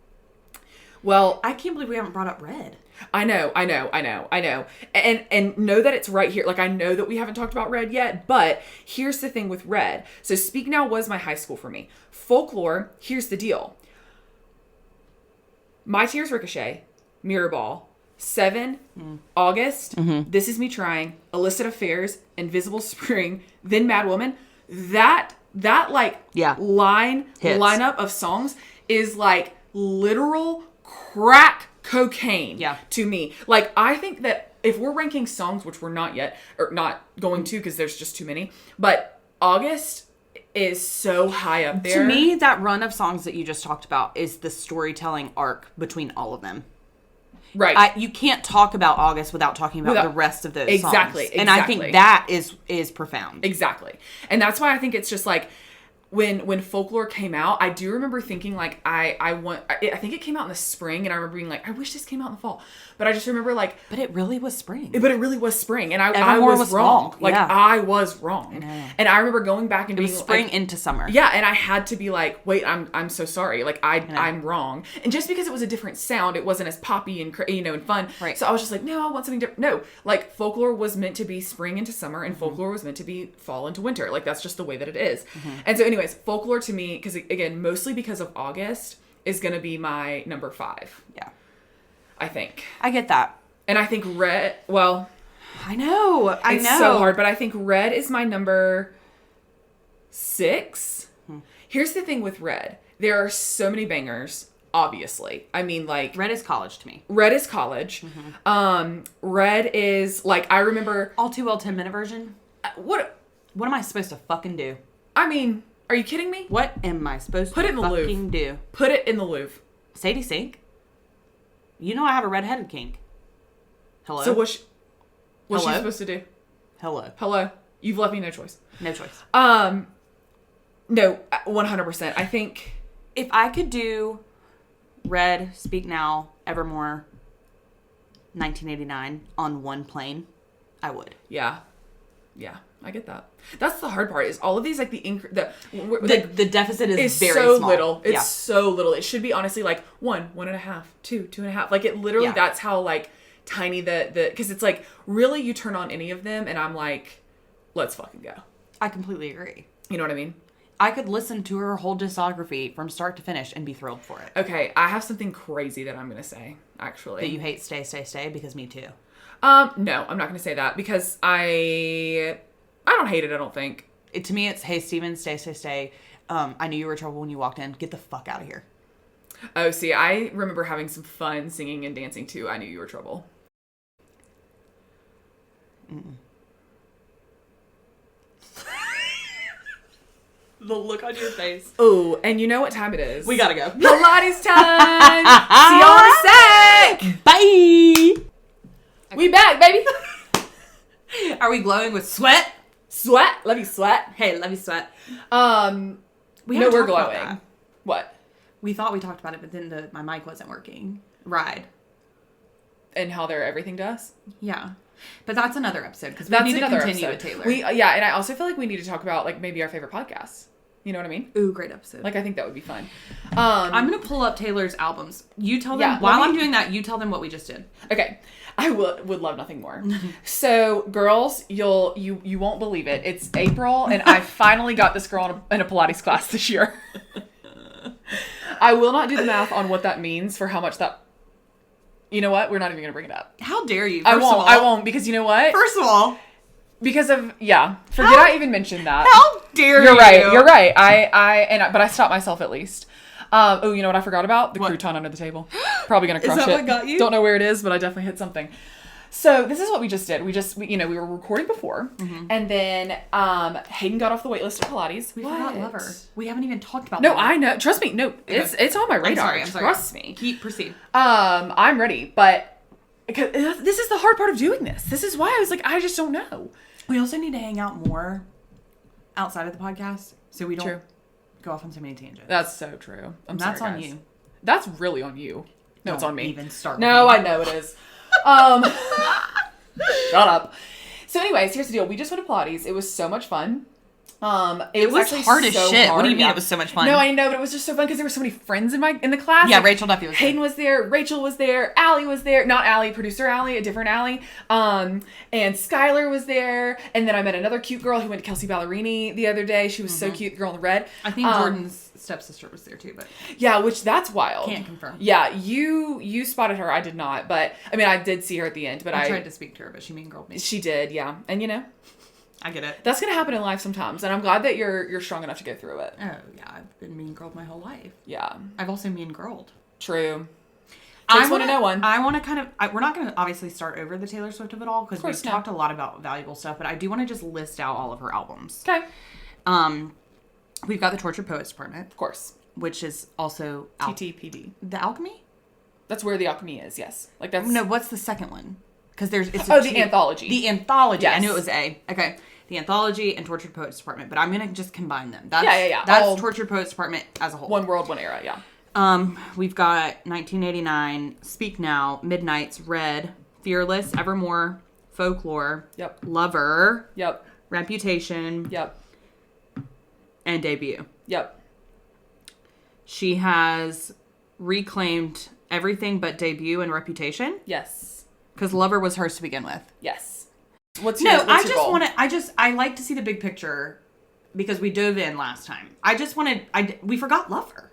Well, I can't believe we haven't brought up Red. I know. And know that it's right here. Like, I know that we haven't talked about Red yet, but here's the thing with Red. So Speak Now was my high school for me. Folklore, here's the deal. My Tears Ricochet, Mirrorball, 7, August, This Is Me Trying, Illicit Affairs, Invisible Spring, then Mad Woman. That lineup of songs is like literal crack cocaine to me. Like, I think that if we're ranking songs, which we're not yet, or not going to because there's just too many, but August is so high up there. To me, that run of songs that you just talked about is the storytelling arc between all of them. Right. You can't talk about August without talking about the rest of those songs. Exactly. And I think that is profound. Exactly. And that's why I think it's just like, when Folklore came out, I do remember thinking like, I think it came out in the spring, and I remember being like, I wish this came out in the fall. But I just remember like... But it really was spring. And I was wrong. Like, I was wrong. And I remember going back and being like... It was spring into summer. Yeah, and I had to be like, wait, I'm so sorry. Like, I'm wrong. And just because it was a different sound, it wasn't as poppy and, and fun. Right. So I was just like, no, I want something different. No, like, Folklore was meant to be spring into summer, and Folklore was meant to be fall into winter. Like, that's just the way that it is. And so anyways, Folklore to me, because again, mostly because of August, is going to be my number 5. Yeah. I think. I get that. And I think Red, well... I know. It's so hard, but I think Red is my number 6. Here's the thing with Red. There are so many bangers, obviously. I mean, like... Red is college to me. Red is college. Red is, like, I remember... All Too Well 10-minute version? What am I supposed to fucking do? I mean, are you kidding me? What am I supposed to fucking do? Put it in the Louvre. Sadie Sink? You know I have a redheaded kink. Hello? So what's she supposed to do? Hello? You've left me no choice. No choice. No, 100%. I think... If I could do Red, Speak Now, Evermore, 1989 on one plane, I would. Yeah. Yeah, I get that. That's the hard part, is all of these, like, the deficit is very so small. Little. It's so little. It should be, honestly, like, 1, 1.5, 2, 2.5. Like, it literally, that's how, like, tiny because it's, like, really, you turn on any of them, and I'm like, let's fucking go. I completely agree. You know what I mean? I could listen to her whole discography from start to finish and be thrilled for it. Okay, I have something crazy that I'm going to say, actually. That you hate Stay, Stay, Stay? Because me too. No, I'm not going to say that, because I don't hate it, I don't think. To me, it's, hey, Steven, Stay, Stay, Stay. I knew you were in trouble when you walked in. Get the fuck out of here. Oh, see, I remember having some fun singing and dancing to I Knew You Were Trouble. The look on your face. Oh, and you know what time it is. We gotta go. Pilates time! See y'all in a sec! Bye! We back, baby! Are we glowing with sweat? Sweat. Love you, sweat. Hey, love you, sweat. We're glowing. What? We thought we talked about it, but then my mic wasn't working. Ride. And how they're everything to us? Yeah. But that's another episode, because we need to continue with Taylor. And I also feel like we need to talk about, like, maybe our favorite podcasts. You know what I mean? Ooh, great episode. Like, I think that would be fun. I'm going to pull up Taylor's albums. You tell them, while I'm doing that, you tell them what we just did. Okay. I would love nothing more. So, girls, you won't believe it. It's April, and I finally got this girl in a Pilates class this year. I will not do the math on what that means for how much that... You know what? We're not even going to bring it up. How dare you? I won't, because you know what? First of all... Because of, forget I even mentioned that. How dare you? You're right. But I stopped myself at least. You know what I forgot about? The crouton under the table. Probably going to crush it. Is that what got you? Don't know where it is, but I definitely hit something. So this is what we just did. We were recording before, and then Hayden got off the wait list at Pilates. We forgot Lover. We haven't even talked about No, Lover. I know. Trust me. No, it's on my radar. I'm sorry. Trust me. Proceed. I'm ready, but this is the hard part of doing this. This is why I was like, I just don't know. We also need to hang out more outside of the podcast, so we don't go off on so many tangents. That's so true. That's on you. That's really on you. No, it's on me. Even start. No, I know it is. Shut up. So, anyways, here's the deal. We just went to Pilates. It was so much fun. It was actually hard as shit. Hard. What do you mean it was so much fun? No, I know, but it was just so fun because there were so many friends in the class. Yeah, Rachel Duffy was there. Hayden was there. Rachel was there. Allie was there. Not Allie, producer Allie, a different Allie. And Skylar was there. And then I met another cute girl who went to Kelsey Ballerini the other day. She was so cute, the girl in the red. I think Jordan's stepsister was there too, but yeah, which that's wild. Can't confirm. Yeah, you spotted her. I did not, but I mean, I did see her at the end. But I tried to speak to her, but she mean girled me. She did, yeah, and you know. I get it. That's gonna happen in life sometimes, and I'm glad that you're strong enough to go through it. Oh yeah, I've been mean girled my whole life. Yeah, I've also mean girled. True. I want to know one. I want to kind of. We're not going to obviously start over the Taylor Swift of it all because we've talked a lot about valuable stuff, but I do want to just list out all of her albums. Okay. We've got the Tortured Poets Department, of course, which is also TTPD. The Alchemy. That's where the Alchemy is. Yes, like that's no. What's the second one? Because there's the Anthology. The Anthology. Yes. I knew it was A. Okay. The Anthology and Tortured Poets Department, but I'm gonna just combine them. That's, yeah. That's Tortured Poets Department as a whole. One world, one era. Yeah. We've got 1989, Speak Now, Midnights, Red, Fearless, Evermore, Folklore. Yep. Lover. Yep. Reputation. Yep. And Debut. Yep. She has reclaimed everything but Debut and Reputation. Yes. Because Lover was hers to begin with. Yes. What's your goal? I like to see the big picture because we dove in last time. We forgot Lover.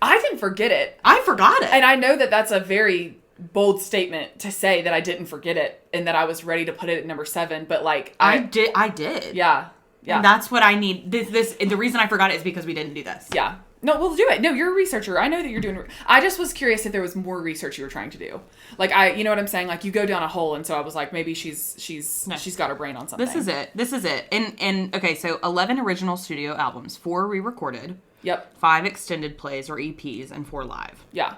I didn't forget it. I forgot it. And I know that that's a very bold statement to say that I didn't forget it and that I was ready to put it at number 7, but like I did. Yeah. Yeah. And that's what I need. The reason I forgot it is because we didn't do this. Yeah. No, we'll do it. No, you're a researcher. I know that you're doing... I just was curious if there was more research you were trying to do. Like, you know what I'm saying? Like, you go down a hole, and so I was like, maybe she's got her brain on something. This is it. And okay, so 11 original studio albums, 4 re-recorded. Yep. 5 extended plays or EPs, and 4 live. Yeah.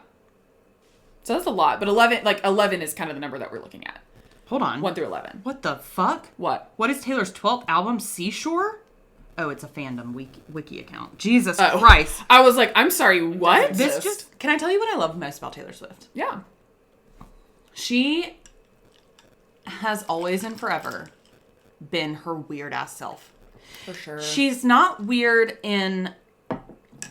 So that's a lot, but 11 is kind of the number that we're looking at. Hold on. 1 through 11. What the fuck? What? What is Taylor's 12th album, Seashore? Oh, it's a fandom wiki account. Jesus Christ. I was like, I'm sorry, what? Can I tell you what I love most about Taylor Swift? Yeah. She has always and forever been her weird ass self. For sure. She's not weird in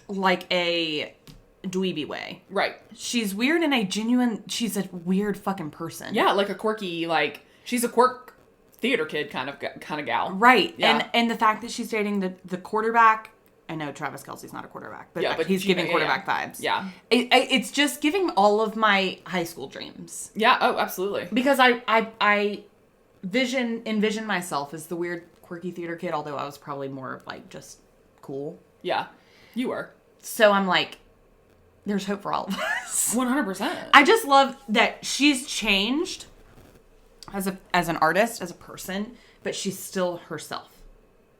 like a dweeby way. Right. She's weird in she's a weird fucking person. Yeah, like a quirky, she's a quirk theater kid kind of gal. Right. Yeah. And the fact that she's dating the quarterback, I know Travis Kelce's not a quarterback, but he's giving quarterback vibes. Yeah. It's just giving all of my high school dreams. Yeah, oh, absolutely. Because I envision myself as the weird, quirky theater kid, although I was probably more like just cool. Yeah, you were. So I'm like, there's hope for all of us. 100%. I just love that she's changed as an artist, as a person, but she's still herself.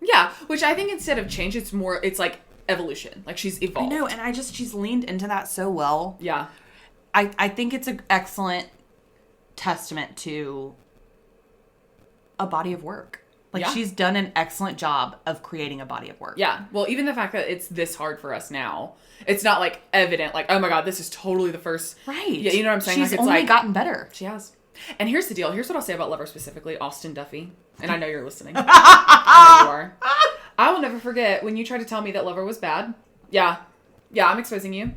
Yeah, which I think instead of change, it's like evolution. Like she's evolved. I know, and she's leaned into that so well. Yeah. I think it's an excellent testament to a body of work. Like, she's done an excellent job of creating a body of work. Yeah. Well, even the fact that it's this hard for us now, it's not, like, evident. Like, oh, my God, this is totally the first. Right. Yeah, you know what I'm saying? She's like, only like, gotten better. She has. And here's the deal. Here's what I'll say about Lover specifically. Austin Duffy. And I know you're listening. I know you are. I will never forget when you tried to tell me that Lover was bad. Yeah. Yeah, I'm exposing you.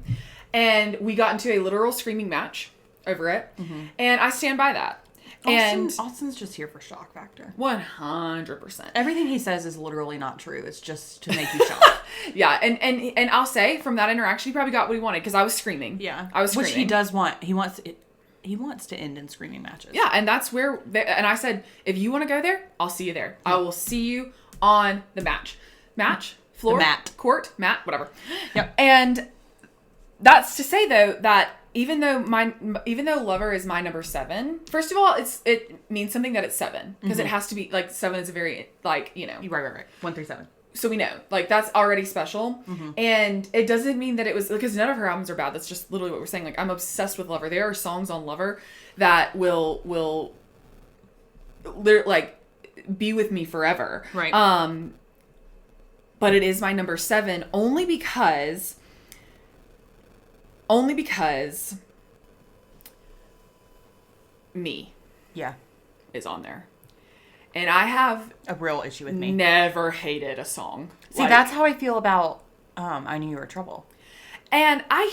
And we got into a literal screaming match over it. Mm-hmm. And I stand by that. Austin's just here for shock factor. 100%. Everything he says is literally not true. It's just to make you shocked. Yeah, and I'll say from that interaction, he probably got what he wanted because I was screaming. Yeah, I was screaming. Which he does want. He wants to end in screaming matches. Yeah, and that's where. And I said, if you want to go there, I'll see you there. I will see you on the match, floor, court, mat, whatever. Yep. And that's to say though that. Even though Lover is my number 7, first of all, it means something that it's 7 because it has to be like 7 is a very like right 1 through 7. So we know like that's already special, and it doesn't mean that it was because none of her albums are bad. That's just literally what we're saying. Like I'm obsessed with Lover. There are songs on Lover that will like be with me forever. Right. But it is my number 7 only because Me is on there. And I have a real issue with Me. Never hated a song. See, that's how I feel about I Knew You Were Trouble. And I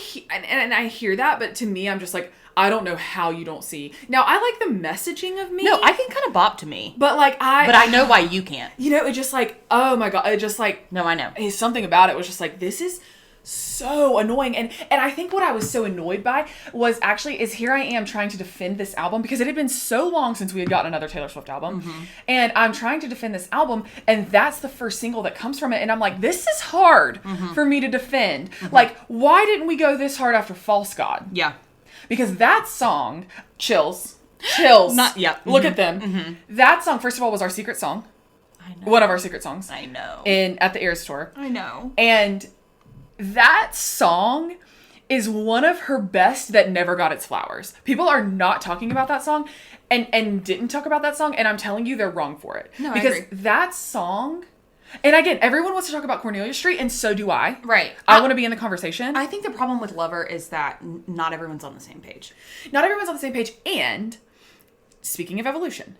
hear that, but to me, I'm just like, I don't know how you don't see. Now, I like the messaging of Me. No, I can kind of bop to Me. But like But I know why you can't. You know, it just like, oh my God. It just like. No, I know. Something about it was just like, this is so annoying. And I think what I was so annoyed by was here I am trying to defend this album because it had been so long since we had gotten another Taylor Swift album. And I'm trying to defend this album and that's the first single that comes from it. And I'm like, this is hard for me to defend. Like, why didn't we go this hard after False God? Yeah. Because that song, Chills. Not yet. Look at them. That song, first of all, was our secret song. I know. One of our secret songs. I know. At the Eras tour. I know. And that song is one of her best that never got its flowers. People are not talking about that song and didn't talk about that song, and I'm telling you they're wrong for it. No, because I agree. That song, and again, everyone wants to talk about Cornelia Street, and so do I. Right. I want to be in the conversation. I think the problem with Lover is that not everyone's on the same page. Not everyone's on the same page, and speaking of evolution,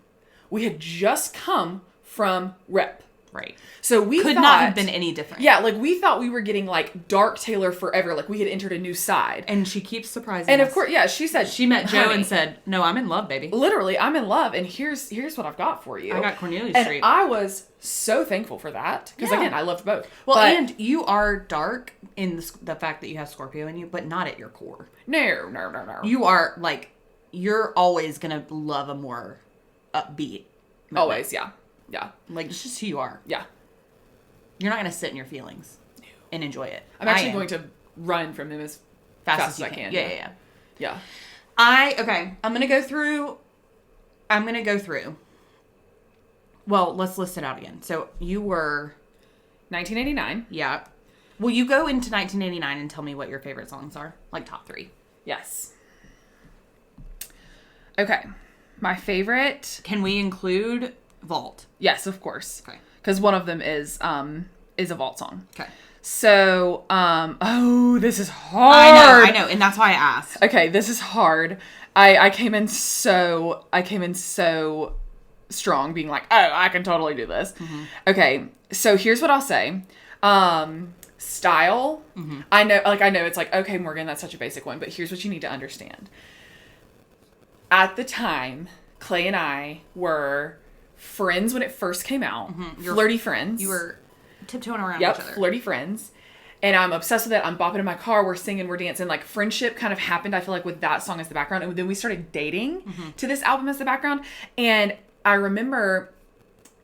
we had just come from Rep. Right. So we could not have been any different. Yeah, like we thought we were getting like Dark Taylor forever, like we had entered a new side. And she keeps surprising and us. Of course, yeah, she said she met Joe and said, "No, I'm in love, baby. Literally, I'm in love, and here's what I've got for you." I got Cornelia Street. And I was so thankful for that because again, I loved both. Well, and you are dark in the fact that you have Scorpio in you, but not at your core. No. You are like you're always gonna love a more upbeat. Moment. Always, yeah. Like it's just who you are. Yeah. You're not going to sit in your feelings and enjoy it. I'm actually going to run from them as fast as I can. Yeah. I'm going to go through. Well, let's list it out again. So you were 1989. Yeah. Will you go into 1989 and tell me what your favorite songs are? Like top 3. Yes. Okay. My favorite. Can we include Vault? Yes, of course. Okay. Because one of them is a Vault song. Okay. So, this is hard. I know, and that's why I asked. Okay, this is hard. I came in so strong, being like, oh, I can totally do this. Mm-hmm. Okay, so here's what I'll say. Style. Mm-hmm. I know it's like, okay, Morgan, that's such a basic one, but here's what you need to understand. At the time, Clay and I were friends when it first came out. Mm-hmm. Flirty friends. You were tiptoeing around each other. Flirty friends. And I'm obsessed with it. I'm bopping in my car. We're singing. We're dancing. Like, friendship kind of happened, I feel like, with that song as the background. And then we started dating to this album as the background. And I remember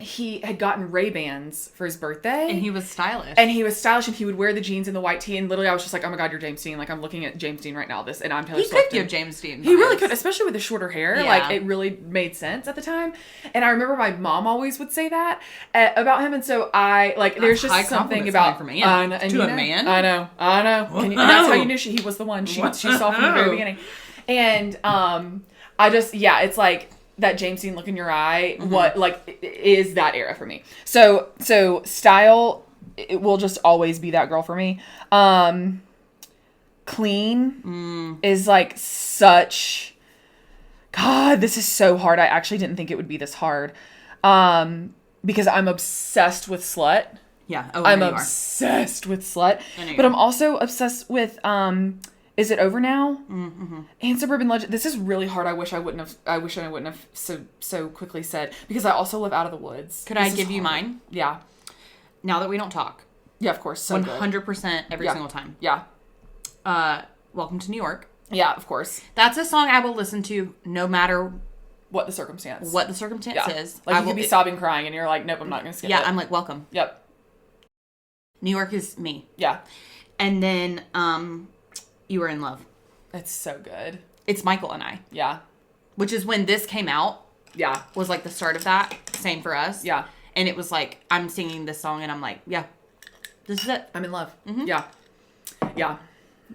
he had gotten Ray-Bans for his birthday. And he was stylish. And he would wear the jeans and the white tee. And literally, I was just like, oh my God, you're James Dean. Like, I'm looking at James Dean right now. And I'm Taylor Swift. He could give James Dean vibes. He really could, especially with the shorter hair. Yeah. Like, it really made sense at the time. And I remember my mom always would say that about him. And so there's just something about... From Anne. To a man? I know. And that's how you knew he was the one. She saw from the very beginning. And it's like... that James Dean look in your eye, is that era for me. So Style, it will just always be that girl for me. Clean is like such... God, this is so hard. I actually didn't think it would be this hard. Because I'm obsessed with Slut. Yeah. Oh, I'm obsessed with Slut. But I'm also obsessed with Is It Over Now? Mm-hmm. And Suburban Legend. This is really hard. I wish I wouldn't have so quickly said, because I also live Out of the Woods. Could I give you mine? Yeah. Now that we don't talk. Yeah, of course. So 100% every single time. Yeah. Welcome to New York. Yeah, of course. That's a song I will listen to no matter what the circumstance. What the circumstance is. Like, you could be sobbing, crying, and you're like, nope, I'm not going to skip it. Yeah, I'm like, welcome. Yep. New York is me. Yeah. And then, You Were in Love. It's so good. It's Michael and I. Yeah. Which is when this came out. Yeah. Was like the start of that. Same for us. Yeah. And it was like, I'm singing this song and I'm like, yeah, this is it. I'm in love. Mm-hmm. Yeah. Yeah.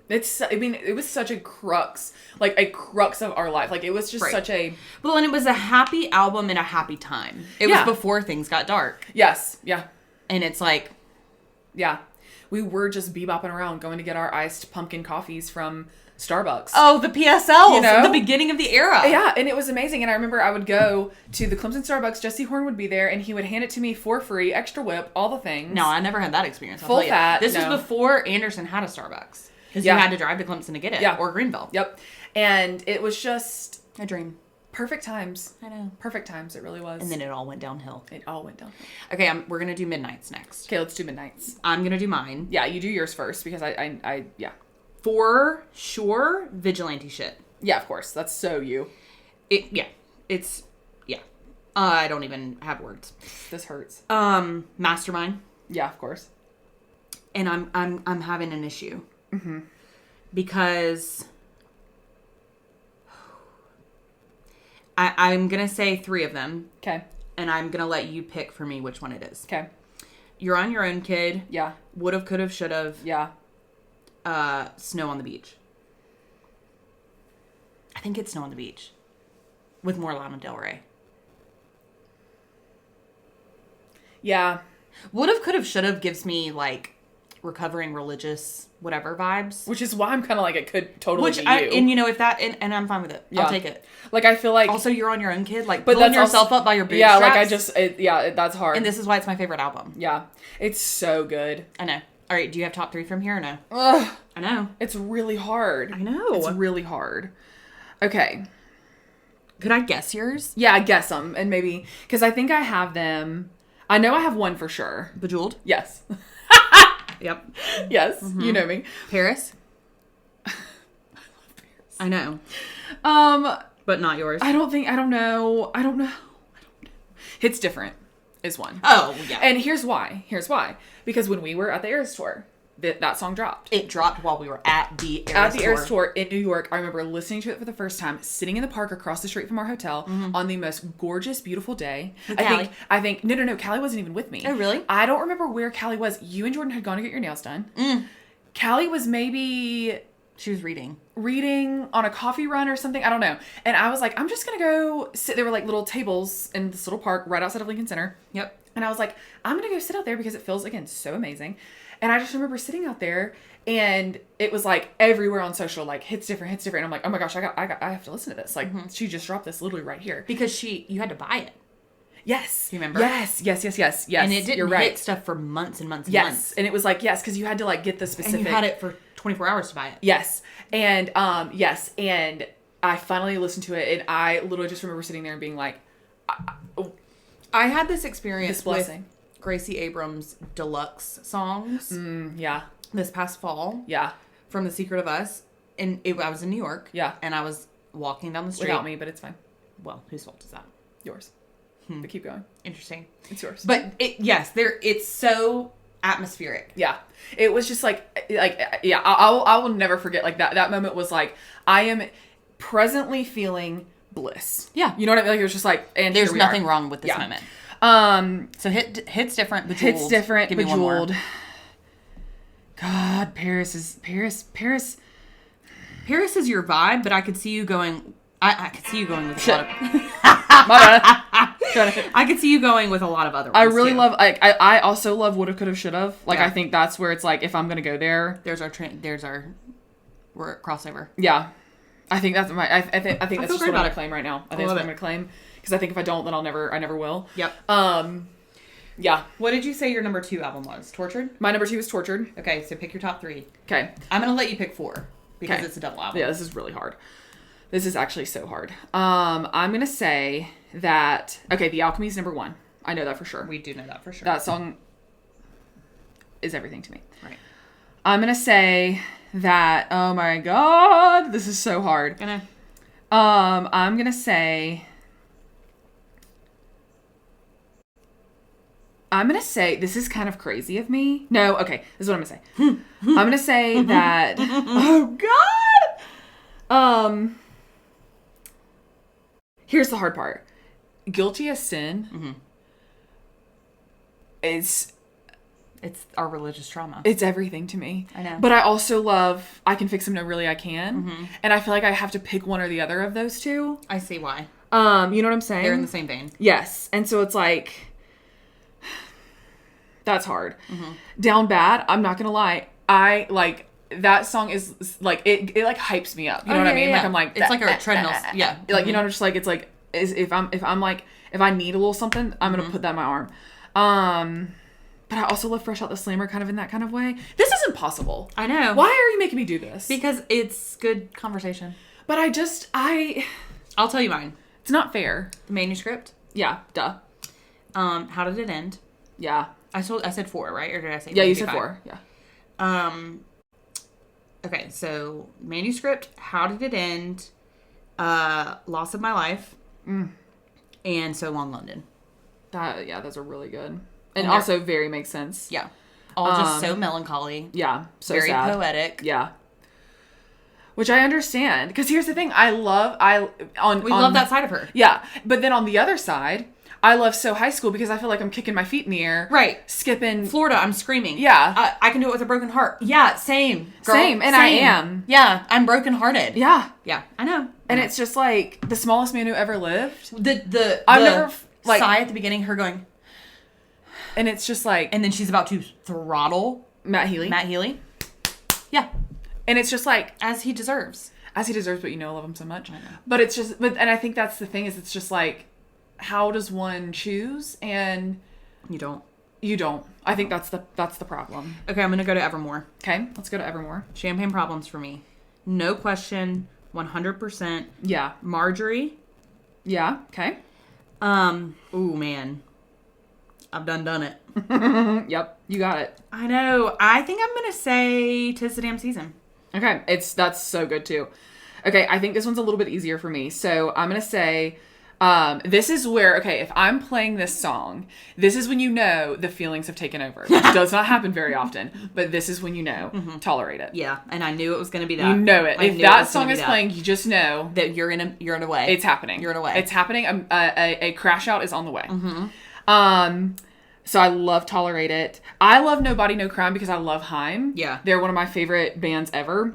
It was such a crux of our life. Like, it was just such a... Well, and it was a happy album in a happy time. It was before things got dark. Yes. Yeah. And it's like... Yeah. We were just bebopping around going to get our iced pumpkin coffees from Starbucks. Oh, the PSLs. The beginning of the era. Yeah, and it was amazing. And I remember I would go to the Clemson Starbucks. Jesse Horn would be there, and he would hand it to me for free, extra whip, all the things. No, I never had that experience. Full fat. This was before Anderson had a Starbucks. Because you had to drive to Clemson to get it. Yeah. Or Greenville. Yep. And it was just... a dream. Perfect times. I know. Perfect times. It really was. And then it all went downhill. Okay, we're going to do Midnights next. Okay, let's do Midnights. I'm going to do mine. Yeah, you do yours first, because I yeah. For sure, vigilante shit. Yeah, of course. That's so you. It's I don't even have words. This hurts. Mastermind. Yeah, of course. And I'm having an issue. Mm-hmm. Because I'm going to say 3 of them. Okay. And I'm going to let you pick for me which one it is. Okay. You're on Your Own, Kid. Yeah. Would've, Could've, Should've. Yeah. Snow on the Beach. I think it's Snow on the Beach. With more Lana Del Rey. Yeah. Would've, Could've, Should've gives me, like, recovering religious whatever vibes. Which is why I'm kind of like, it could totally be you. And you know, if that, and I'm fine with it. Yeah. I'll take it. Like, I feel like... Also, You're on Your Own, Kid. Like, pulling yourself up by your bootstraps. Yeah, like that's hard. And this is why it's my favorite album. Yeah. It's so good. I know. All right, do you have top 3 from here or no? Ugh. I know. It's really hard. I know. It's really hard. Okay. Could I guess yours? Yeah, I guess them. And maybe... Because I think I have them... I know I have one for sure. Bejeweled? Yes. Yep. Yes. Mm-hmm. You know me. Paris? I love Paris. I know. But not yours. I don't know. Hits Different is one. Oh, yeah. And here's why. Because when we were at the Eras Tour, that song dropped. It dropped while we were at the Eras Tour in New York. I remember listening to it for the first time, sitting in the park across the street from our hotel on the most gorgeous, beautiful day. Callie. I think no, Callie wasn't even with me. Oh, really? I don't remember where Callie was. You and Jordan had gone to get your nails done. Callie was maybe... She was reading on a coffee run or something. I don't know. And I was like, I'm just going to go sit. There were like little tables in this little park right outside of Lincoln Center. Yep. And I was like, I'm going to go sit out there because it feels, again, so amazing. And I just remember sitting out there, and it was like everywhere on social, like hits different. And I'm like, oh my gosh, I have to listen to this. Like, she just dropped this literally right here. Because you had to buy it. Yes. You remember? Yes. And it didn't hit stuff for months and months and months. Yes. And it was like, yes, because you had to like get the specific. And you had it for 24 hours to buy it. Yes. And, yes. And I finally listened to it, and I literally just remember sitting there and being like, I had this experience with Gracie Abrams' deluxe songs. Yeah. This past fall. Yeah. From The Secret of Us. And I was in New York. Yeah. And I was walking down the street. Without me, but it's fine. Well, whose fault is that? Yours. But keep going. Interesting. It's yours. But it's so atmospheric. Yeah. It was just like yeah, I will never forget like that moment was like, I am presently feeling bliss. Yeah. You know what I mean? Like, it was just like, and there's nothing wrong with this moment. So hits different, Bejeweled. Hits different, Give me Bejeweled. one more. God, Paris is your vibe, but I could see you going. I could see you going with a lot of. My bad. I could see you going with a lot of other ones. I really love. I also love Woulda, Coulda, Shoulda. Like Yeah. I think that's where it's like if I'm gonna go there. We're crossover. Yeah, I think that's my. I think that's feel just great what I'm about gonna it. claim right now. I think I that's love what I'm gonna claim because I think if I don't, then I never will. Yep. Yeah. What did you say your number 2 album was? Tortured? My number 2 is Tortured. Okay, so pick your top 3. Okay. I'm gonna let you pick 4 because Okay. it's a double album. Yeah, this is really hard. This is actually so hard. I'm gonna say that The Alchemy is number 1. I know that for sure. We do know that for sure. That song is everything to me. Right. I'm gonna say that. Oh my god, this is so hard. I'm gonna say. This is kind of crazy of me. No, okay, this is what I'm gonna say. I'm gonna say that. Oh god. Here's the hard part. Guilty as Sin. It's our religious trauma. It's everything to me. I know. But I also love I Can Fix Him, No Really I Can. And I feel like I have to pick one or the other of those two. I see why. You know what I'm saying? They're in the same vein. Yes. And so it's like, that's hard. Down Bad, I'm not going to lie. I like, that song is like, it like hypes me up. You know what I mean? Yeah. Like I'm like, it's like a treadmill. Yeah. Like, you know, I'm just like, it's like, if I need a little something, I'm going to put that in my arm. But I also love Fresh Out the Slammer kind of in that kind of way. This is impossible. I know. Why are you making me do this? Because it's good conversation. But I'll tell you mine. It's not fair. The manuscript. Yeah, duh. How did it end? Yeah. I said 4, right? Or did I say? Yeah, you said 4. Yeah. Okay, so manuscript. How did it end? Loss of My Life. And So Long London. Those are really good. And also very makes sense. Yeah. All just so melancholy. Yeah. So very sad. Poetic. Yeah. Which I understand. Because here's the thing. We love that side of her. Yeah. But then on the other side, I love So High School because I feel like I'm kicking my feet in the air. Right. Skipping. Florida, I'm screaming. Yeah. I can do it with a broken heart. Yeah, same. Girl. Same. And I am. Yeah, I'm brokenhearted. Yeah. Yeah, I know. And it's just like the smallest man who ever lived. I've never like sigh at the beginning, her going, and it's just like, and then she's about to throttle Matt Healy. Yeah. And it's just like, as he deserves, but I love him so much. I know. But it's just, and I think that's the thing is it's just like, how does one choose? And you don't. I think that's the problem. Okay, I'm gonna go to Evermore. Okay, let's go to Evermore. Champagne Problems for me, no question, 100%. Yeah. Marjorie. Yeah. Okay. Ooh man, I've done it. Yep, you got it. I know. I think I'm gonna say 'Tis the Damn Season. Okay, that's so good too. Okay, I think this one's a little bit easier for me. So I'm gonna say, this is where, okay, if I'm playing this song, this is when you know the feelings have taken over. Which does not happen very often, but this is when you know. Tolerate It. Yeah, and I knew it was gonna be that. You know it. If that song is playing, you just know that you're in a way. It's happening. You're in a way. It's happening. A crash out is on the way. So I love Tolerate It. I love Nobody No Crime because I love Haim. Yeah. They're one of my favorite bands ever.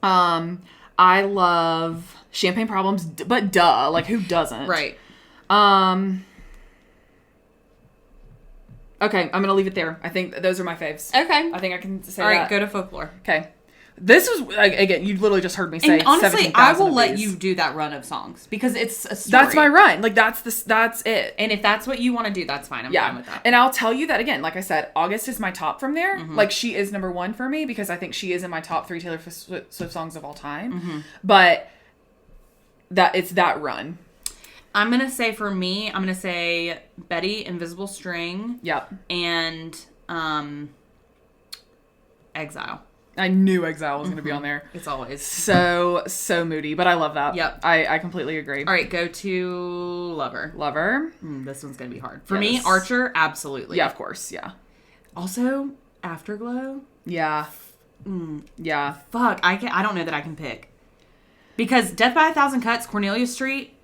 I love Champagne Problems, but duh, like who doesn't? Right. Okay, I'm gonna leave it there. I think those are my faves. Okay. I think I can say All right, that. go to Folklore. Okay. This was, again, you literally just heard me say and honestly, 17,000 I will of let these. you do that run of songs because it's a story. That's my run. Like, that's it. And if that's what you want to do, that's fine. I'm fine with that. And I'll tell you that again, like I said, August is my top from there. Like, she is number 1 for me because I think she is in my top 3 Taylor Swift songs of all time. But it's that run. I'm going to say for me, I'm going to say Betty, Invisible String. Yep. And Exile. I knew Exile was going to be on there. It's always so moody, but I love that. Yep. I completely agree. All right, go to Lover. This one's going to be hard. For me, Archer, absolutely. Yeah, of course. Yeah. Also, Afterglow. Yeah. Yeah. Fuck, I don't know that I can pick. Because Death by a Thousand Cuts, Cornelia Street.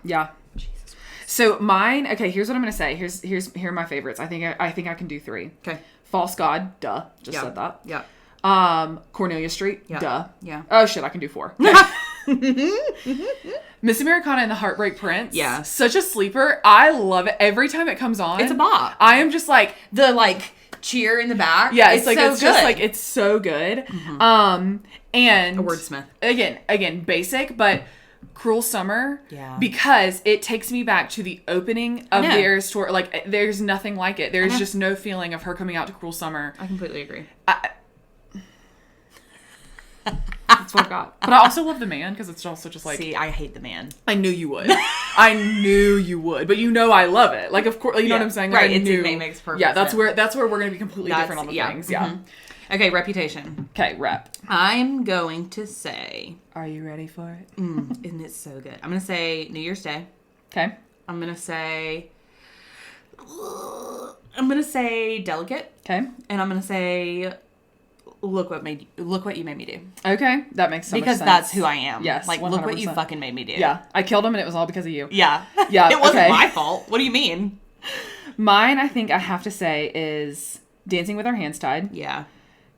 Yeah. Jesus. So mine, okay, here's what I'm going to say. Here are my favorites. I think I can do 3. Okay. False God, duh. Just said that. Yeah. Cornelia Street, duh. Yeah. Oh shit, I can do 4. Okay. Miss Americana and the Heartbreak Prince. Yeah. Such a sleeper. I love it. Every time it comes on. It's a bop. I am just like. The, like, cheer in the back. Yeah, it's like, so it's good. just like, it's so good. And. A wordsmith. Again, basic, but Cruel Summer. Yeah. Because it takes me back to the opening of the Eras Tour. Like, there's nothing like it. There's just no feeling of her coming out to Cruel Summer. I completely agree. That's what I got. But I also love The Man, because it's also just like... See, I hate The Man. I knew you would. I knew you would. But you know I love it. Like, of course, you know what I'm saying? Like, right, it makes perfect sense. that's where we're going to be completely different on the things. Yeah. Mm-hmm. Okay, Reputation. Okay, rep. I'm going to say... Are you ready for it? Isn't it so good? I'm going to say New Year's Day. Okay. I'm going to say... Delicate. Okay. And I'm going to say... Look what you made me do. Okay, that makes so much sense. Because that's who I am. Yes, like 100%. Look what you fucking made me do. Yeah, I killed him and it was all because of you. Yeah. Yeah, It wasn't okay. my fault. What do you mean? Mine, I think I have to say, is Dancing with Our Hands Tied. Yeah.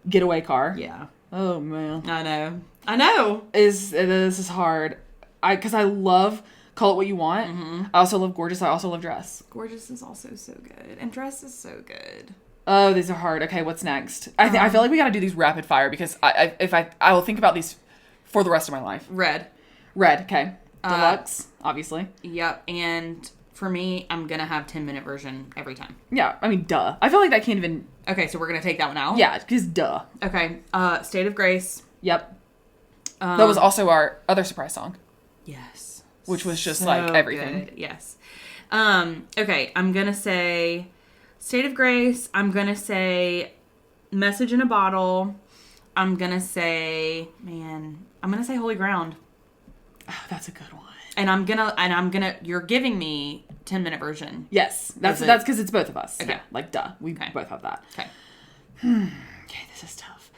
Getaway Car. Yeah. Oh man. I know. This is hard. Because I love Call It What You Want. Mm-hmm. I also love Gorgeous. I also love Dress. Gorgeous is also so good, and Dress is so good. Oh, these are hard. Okay, what's next? I feel like we got to do these rapid fire because I will think about these for the rest of my life. Red. Okay. Deluxe, obviously. Yep. And for me, I'm gonna have 10-minute version every time. Yeah, I mean, duh. I feel like that can't even. Okay, so we're gonna take that one out. Yeah, because duh. Okay. State of Grace. Yep. That was also our other surprise song. Yes. Which was just like everything. Good. Yes. Okay, I'm gonna say State of Grace. I'm gonna say Message in a Bottle. I'm gonna say Holy Ground. Oh, that's a good one. And I'm gonna you're giving me 10-minute version. Yes. That's because it's both of us. Okay. Yeah, like duh. We both have that. Okay. Okay, this is tough.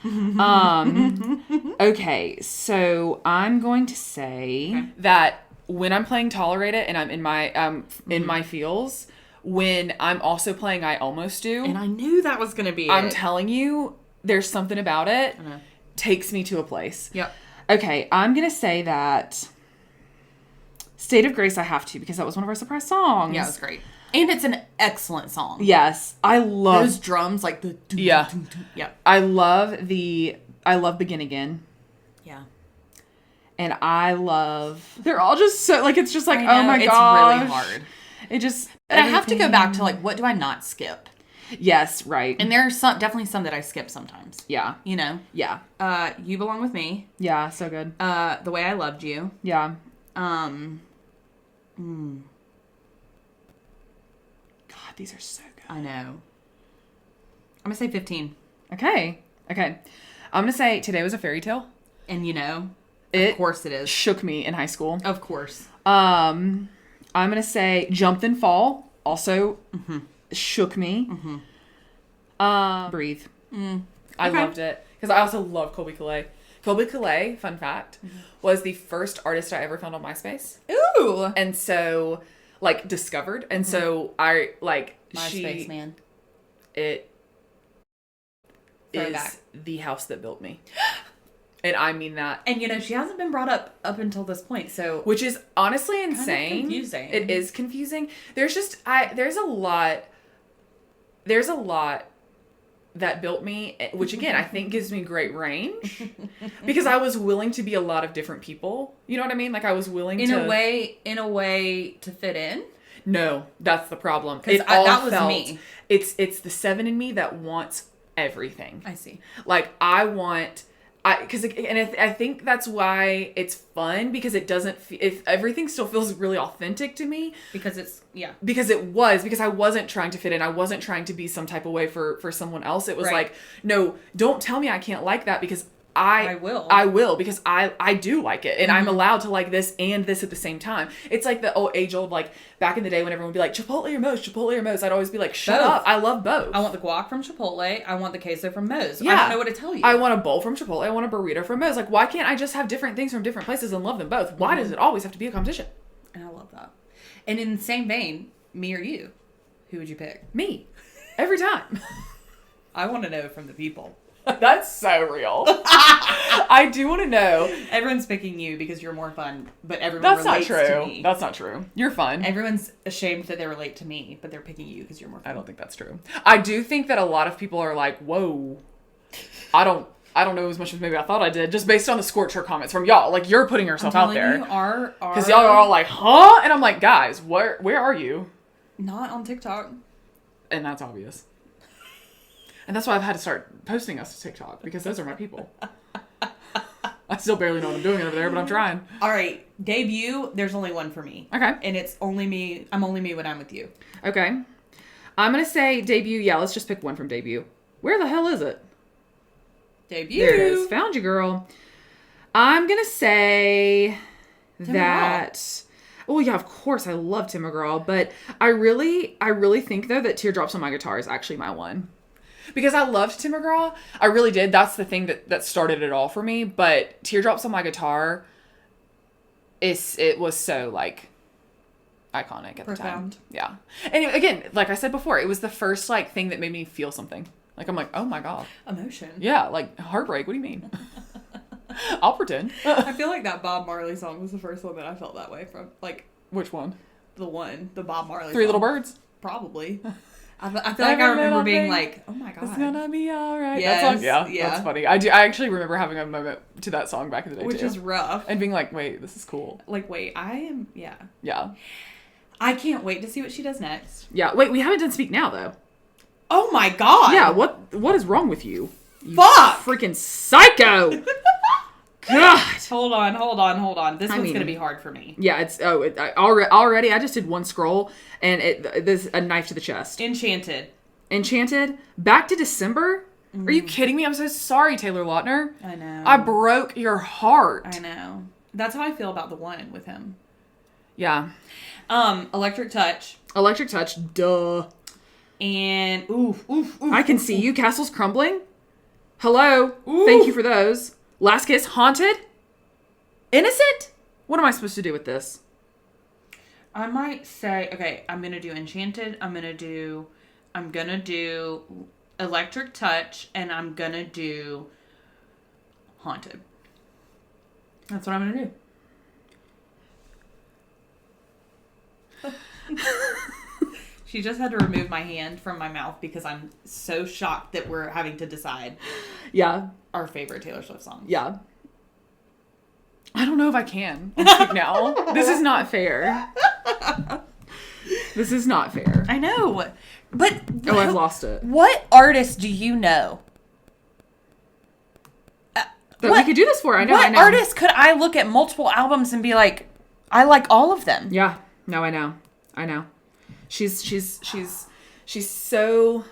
Okay, so I'm going to say that when I'm playing Tolerate It and I'm in my feels, when I'm also playing I Almost Do. And I knew that was going to be I'm telling you, there's something about it. Takes me to a place. Yep. Okay, I'm going to say that State of Grace I have to because that was one of our surprise songs. Yeah, it was great. And it's an excellent song. Yes. I love those drums like the yeah. Yeah. I love Begin Again. Yeah. And they're all just so like it's just like oh my gosh. It's really hard. It just But I have to go back to like what do I not skip? Yes, right. And there's definitely some that I skip sometimes. Yeah. You know? Yeah. You Belong With Me. Yeah, so good. The Way I Loved You. Yeah. God, these are so good. I know. I'm gonna say 15. Okay. I'm gonna say Today Was a Fairy Tale. And you know, of course it is. Shook me in high school. Of course. I'm gonna say Jump Then Fall. Also shook me. Breathe. I loved it because I also love Colby Calais. Colby Calais, fun fact, was the first artist I ever found on MySpace. Ooh. And so, like, discovered. And so I MySpace, man. It Throwback. is the house that built me. And I mean that. And you know, she hasn't been brought up until this point, so which is honestly insane. Kind of confusing. It is confusing. There's a lot that built me, which again I think gives me great range because I was willing to be a lot of different people. You know what I mean? Like I was willing in a way to fit in. No, that's the problem. That was me. It's the 7 in me that wants everything. I see. Like I think that's why it's fun because it doesn't if everything still feels really authentic to me because I wasn't trying to fit in. I wasn't trying to be some type of way for someone else. It was like, no, don't tell me I can't like that because I will because I do like it and I'm allowed to like this and this at the same time. It's like the age old like back in the day when everyone would be like Chipotle or Moe's. I'd always be like, shut up. I love both. I want the guac from Chipotle. I want the queso from Moe's. Yeah. I don't know what to tell you. I want a bowl from Chipotle. I want a burrito from Moe's. Like, why can't I just have different things from different places and love them both? Why does it always have to be a competition? And I love that. And in the same vein, me or you, who would you pick? Me. Every time. I want to know from the people. That's so real. I do want to know. Everyone's picking you because you're more fun, but everyone That's relates not true. to me. That's not true. You're fun. Everyone's ashamed that they relate to me, but they're picking you because you're more fun. I don't think that's true. I do think that a lot of people are like, whoa, I don't know as much as maybe I thought I did, just based on the scorcher comments from y'all. Like, you're putting yourself out there. Because y'all are all like, huh? And I'm like, guys, where are you? Not on TikTok. And that's obvious. And that's why I've had to start posting us to TikTok, because those are my people. I still barely know what I'm doing over there, but I'm trying. All right. Debut, there's only one for me. Okay. And it's only me. I'm only me when I'm with you. Okay. I'm going to say debut. Yeah, let's just pick one from debut. Where the hell is it? Debut. There it is. Found you, girl. I'm going to say Tim that... McGraw. Oh, yeah, of course. I love Tim McGraw. But I really think, though, that Teardrops on My Guitar is actually my one. Because I loved Tim McGraw. I really did. That's the thing that started it all for me. But Teardrops on My Guitar, it was so, like, iconic at the time. Yeah. And again, like I said before, it was the first, like, thing that made me feel something. Like, I'm like, oh my God. Emotion. Yeah, like, heartbreak. What do you mean? I'll pretend. I feel like that Bob Marley song was the first one that I felt that way from. Like, which one? The Bob Marley Three song. Little Birds? Probably. I feel like I remember being like, oh my God. It's gonna be alright. Yes, yeah, that's funny. I actually remember having a moment to that song back in the day, which is rough. And being like, wait, this is cool. Like, wait, yeah. I can't wait to see what she does next. Yeah, wait, we haven't done Speak Now, though. Oh my God. Yeah, what is wrong with you? Fuck! Freaking psycho! God! Hold on. This one's gonna be hard for me. Yeah, it's already. I just did one scroll, and there's a knife to the chest. Enchanted. Back to December. Are you kidding me? I'm so sorry, Taylor Lautner. I know. I broke your heart. I know. That's how I feel about the one with him. Yeah. Electric Touch. Duh. And oof. I Can See You. Castles Crumbling. Hello. Oof. Thank you for those. Last Kiss. Haunted. Innocent. What am I supposed to do with this? I might say, okay, I'm gonna do Enchanted. I'm gonna do Electric Touch, and I'm gonna do Haunted. That's what I'm gonna do. She just had to remove my hand from my mouth because I'm so shocked that we're having to decide. Yeah. Our favorite Taylor Swift song. Yeah. I don't know if I can. Speak Now. This is not fair. This is not fair. I know. But oh, I've lost it. What artist do you know that we could do this for? I know. What artist could I look at multiple albums and be like, I like all of them? Yeah. No, I know. She's so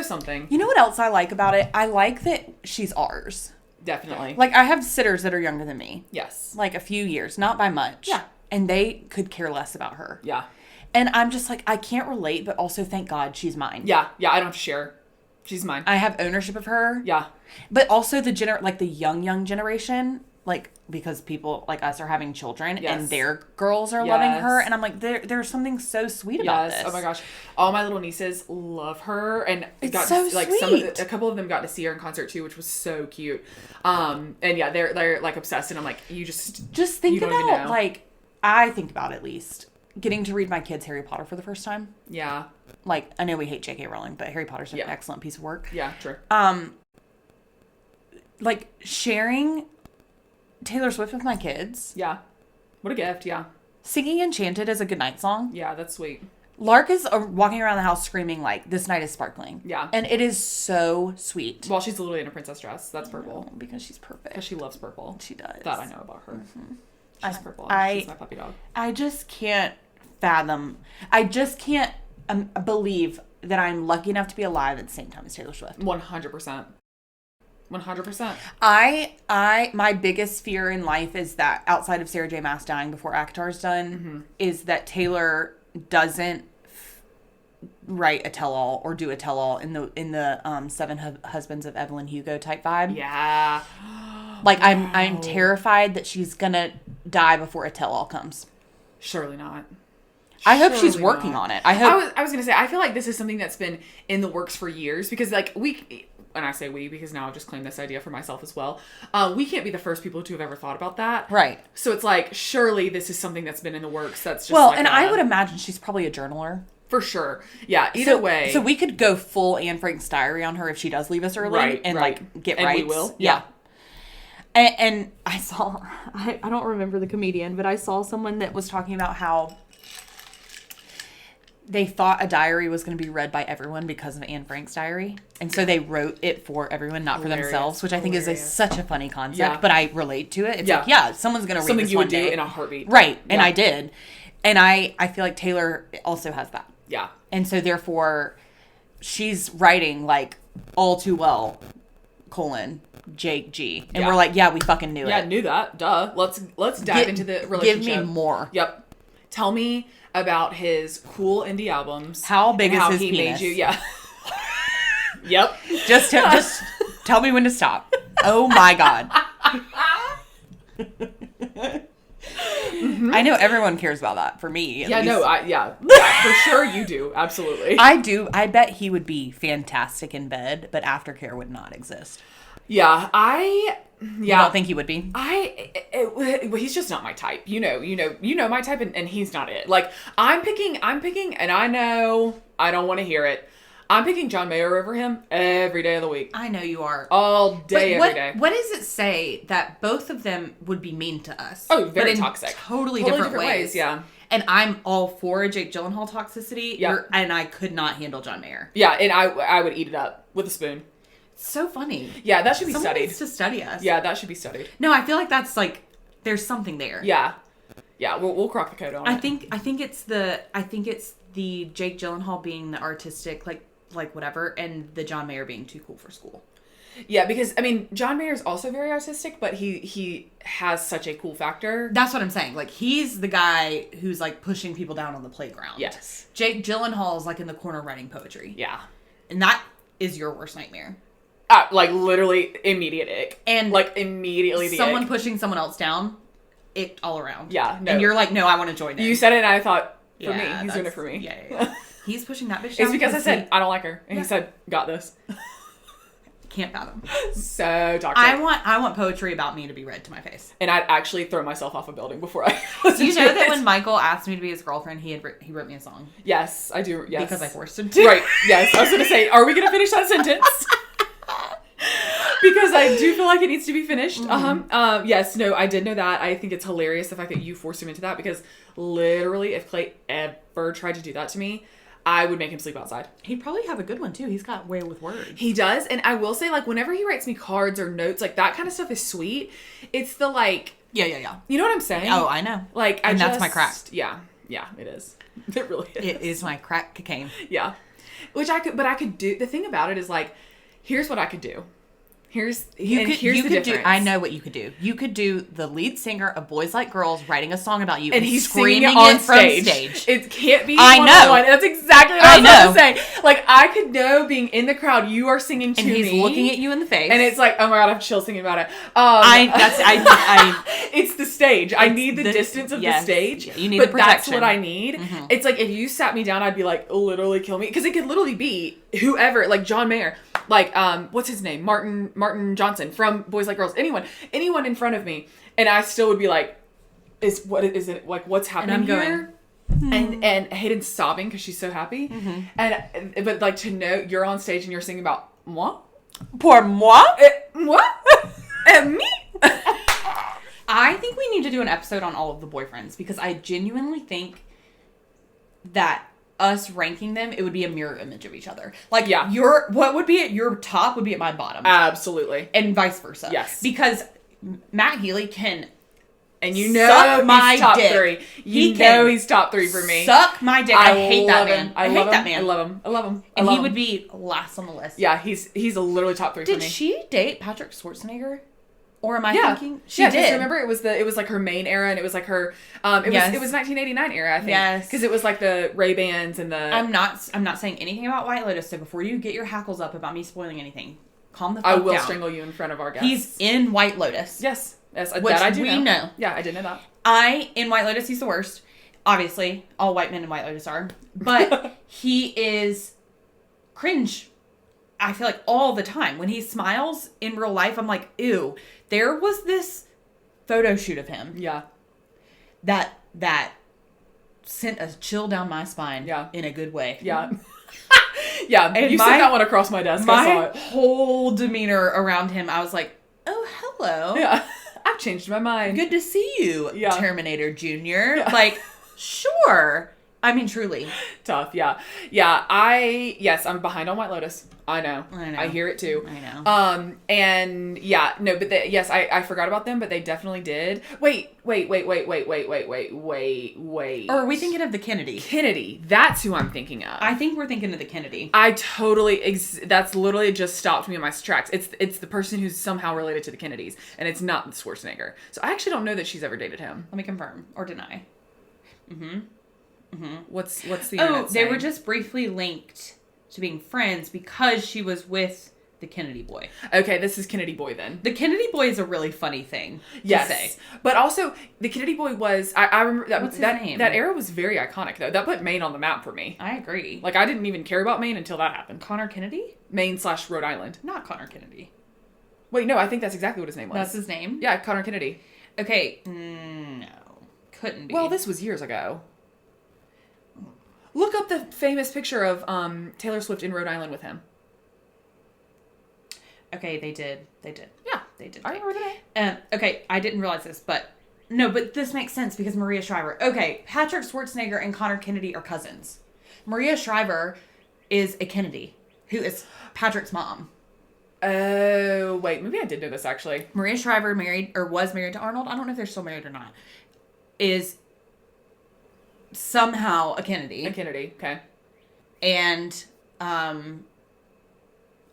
something. You know what else I like about it? I like that she's ours. Definitely. Like, I have sitters that are younger than me. Yes. Like a few years, not by much. Yeah. And they could care less about her. Yeah. And I'm just like, I can't relate, but also thank God she's mine. Yeah. Yeah, I don't have to share. She's mine. I have ownership of her. Yeah. But also the young generation, like, because people like us are having children and their girls are loving her. And I'm like, there's something so sweet about this. Oh my gosh. All my little nieces love her. And it's so sweet. A couple of them got to see her in concert too, which was so cute. And yeah, they're like obsessed. And I'm like, you just think about, like, I think about at least getting to read my kids Harry Potter for the first time. Yeah. Like, I know we hate J.K. Rowling, but Harry Potter's an excellent piece of work. Yeah, true. Like, sharing Taylor Swift with my kids. Yeah. What a gift, yeah. Singing Enchanted is a goodnight song. Yeah, that's sweet. Lark is walking around the house screaming, like, this night is sparkling. Yeah. And it is so sweet. Well, she's literally in a princess dress. That's purple. No, because she's perfect. Because she loves purple. She does. That I know about her. Mm-hmm. She's purple. She's my puppy dog. I just can't fathom. I just can't believe that I'm lucky enough to be alive at the same time as Taylor Swift. 100%. 100%. My biggest fear in life is that outside of Sarah J. Maas dying before ACOTAR's done, is that Taylor doesn't write a tell-all or do a tell-all in the Seven Husbands of Evelyn Hugo type vibe. Yeah. Like, I'm terrified that she's gonna die before a tell-all comes. Surely not. I hope she's working on it. I hope. I was gonna say, I feel like this is something that's been in the works for years because, like, and I say we because now I've just claimed this idea for myself as well. We can't be the first people to have ever thought about that. Right. So it's like, surely this is something that's been in the works. That's just well, and I would imagine she's probably a journaler. For sure. Yeah, either way. So we could go full Anne Frank's diary on her if she does leave us early. And like get rights. And we will. Yeah. And I saw, I don't remember the comedian, but I saw someone that was talking about how they thought a diary was going to be read by everyone because of Anne Frank's diary. And so they wrote it for everyone, not for themselves, which I think is such a funny concept. Yeah. But I relate to it. It's like, someone's going to read this one day. Something you would do in a heartbeat. Right. And I did. And I feel like Taylor also has that. Yeah. And so therefore, she's writing like all too well, Jake G. And we're like, yeah, we fucking knew it. Yeah, knew that. Duh. Let's dive into the relationship. Give me more. Yep. Tell me about his cool indie albums. How big is his penis? Made you, yeah. Yep. Just tell me when to stop. Oh my God. Mm-hmm. I know everyone cares about that. For me, at least. Yeah, for sure you do. Absolutely. I do. I bet he would be fantastic in bed, but aftercare would not exist. Yeah, You don't think he would be? He's just not my type. You know my type, and he's not it. Like I'm picking, and I know I don't want to hear it. I'm picking John Mayer over him every day of the week. I know you are. All day, every day. What does it say that both of them would be mean to us? Oh, very toxic. Totally different ways. Yeah. And I'm all for a Jake Gyllenhaal toxicity. Yeah. And I could not handle John Mayer. Yeah, and I would eat it up with a spoon. It's so funny. Yeah, that should be Someone studied. needs to study us. Yeah, that should be studied. No, I feel like that's like, there's something there. Yeah. Yeah, we'll crack the code on it. I think it's the Jake Gyllenhaal being the artistic, like whatever, and the John Mayer being too cool for school. Yeah, because I mean, John Mayer's also very artistic, but he has such a cool factor. That's what I'm saying. Like he's the guy who's like pushing people down on the playground. Yes. Jake Gyllenhaal is like in the corner writing poetry. Yeah. And that is your worst nightmare. Like literally immediate ick. And like immediately the someone ick. Pushing someone else down, ick all around. Yeah. No. And you're like, no, I want to join in. You said it, and I thought, for me, he's doing it for me. Yeah. He's pushing that bitch down. It's because I said, I don't like her. And he said, got this. Can't fathom. So toxic. I want poetry about me to be read to my face. And I'd actually throw myself off a building before I You know that when Michael asked me to be his girlfriend, he wrote me a song? Yes, I do. Yes. Because I forced him to. Right. Yes. I was going to say, are we going to finish that sentence? Because I do feel like it needs to be finished. Mm-hmm. Yes, no, I did know that. I think it's hilarious the fact that you forced him into that, because literally if Clay ever tried to do that to me, I would make him sleep outside. He'd probably have a good one too. He's got way with words. He does. And I will say, like, whenever he writes me cards or notes, like that kind of stuff is sweet. It's the like, yeah. You know what I'm saying? Oh, I know. Like, that's my crack. Yeah, it is. It really is. It is my crack cocaine. Yeah. Which I could do. The thing about it is, like, here's what I could do. Here's the difference. I know what you could do. You could do the lead singer of Boys Like Girls writing a song about you, and he's screaming it on stage. From stage. It can't be. I know. That's exactly what I was about to say. Like, I could know being in the crowd, you are singing to me, and he's looking at you in the face, and it's like, oh my god, I have chills thinking about it. It's the stage. I need the distance of the stage. You need the protection. That's what I need. Mm-hmm. It's like if you sat me down, I'd be like, literally kill me, because it could literally be whoever, like John Mayer. Like, what's his name? Martin Johnson from Boys Like Girls. Anyone in front of me, and I still would be like, is it like, what's happening here? And Hayden's sobbing because she's so happy. Mm-hmm. But like, to know you're on stage and you're singing about moi, pour moi, moi, and me. I think we need to do an episode on all of the boyfriends, because I genuinely think that us ranking them, it would be a mirror image of each other. Like, what would be at your top would be at my bottom. Absolutely. And vice versa. Yes. Because Matt Healy can, and you know, he's top dick. 3. He's top 3 for me. Suck my dick. I hate that man. I hate that man. I love him. And he would be last on the list. Yeah, he's literally top 3 for me. Did she date Patrick Schwarzenegger? Or am I thinking? She did. Remember, it was like her main era, and it was like her. It was 1989 era, I think. Yes, because it was like the Ray-Bans and the. I'm not saying anything about White Lotus. So before you get your hackles up about me spoiling anything, calm the fuck down. I will strangle you in front of our guests. He's in White Lotus. Yes, which that I do know. Yeah, I did know that. In White Lotus, he's the worst. Obviously, all white men in White Lotus are, but he is cringe I feel like all the time when he smiles in real life, I'm like, ew. There was this photo shoot of him. Yeah. That sent a chill down my spine. Yeah. In a good way. Yeah. Yeah. And you sent that one across my desk. I saw My it. whole demeanor around him, I was like, oh, hello. Yeah. I've changed my mind. Good to see you, Yeah. Terminator Jr. Yeah. Like, sure. I mean, truly. Tough, yeah. Yeah, I'm behind on White Lotus. I know. I hear it too. I know. And yeah, no, but yes, I forgot about them, but they definitely did. Wait. Or are we thinking of the Kennedy? Kennedy. That's who I'm thinking of. I think we're thinking of the Kennedy. I totally, that's literally just stopped me in my tracks. It's the person who's somehow related to the Kennedys, and it's not Schwarzenegger. So I actually don't know that she's ever dated him. Let me confirm or deny. What's the internet saying? They were just briefly linked to being friends because she was with the Kennedy boy. Okay, this is Kennedy boy then. The Kennedy boy is a really funny thing to say. But also, the Kennedy boy was, I remember that. What's his name? That era was very iconic though. That put Maine on the map for me. I agree. Like, I didn't even care about Maine until that happened. Connor Kennedy? Maine/Rhode Island. Not Connor Kennedy. Wait, no, I think that's exactly what his name was. That's his name? Yeah, Connor Kennedy. Okay, no. Couldn't be. Well, this was years ago. Look up the famous picture of Taylor Swift in Rhode Island with him. Okay, they did. Yeah, they did. I remember that. Okay, I didn't realize this, but this makes sense because Maria Shriver. Okay, Patrick Schwarzenegger and Connor Kennedy are cousins. Maria Shriver is a Kennedy, who is Patrick's mom. Oh, wait, maybe I did know this actually. Maria Shriver was married to Arnold. I don't know if they're still married or not. Is somehow a Kennedy. A Kennedy, okay. And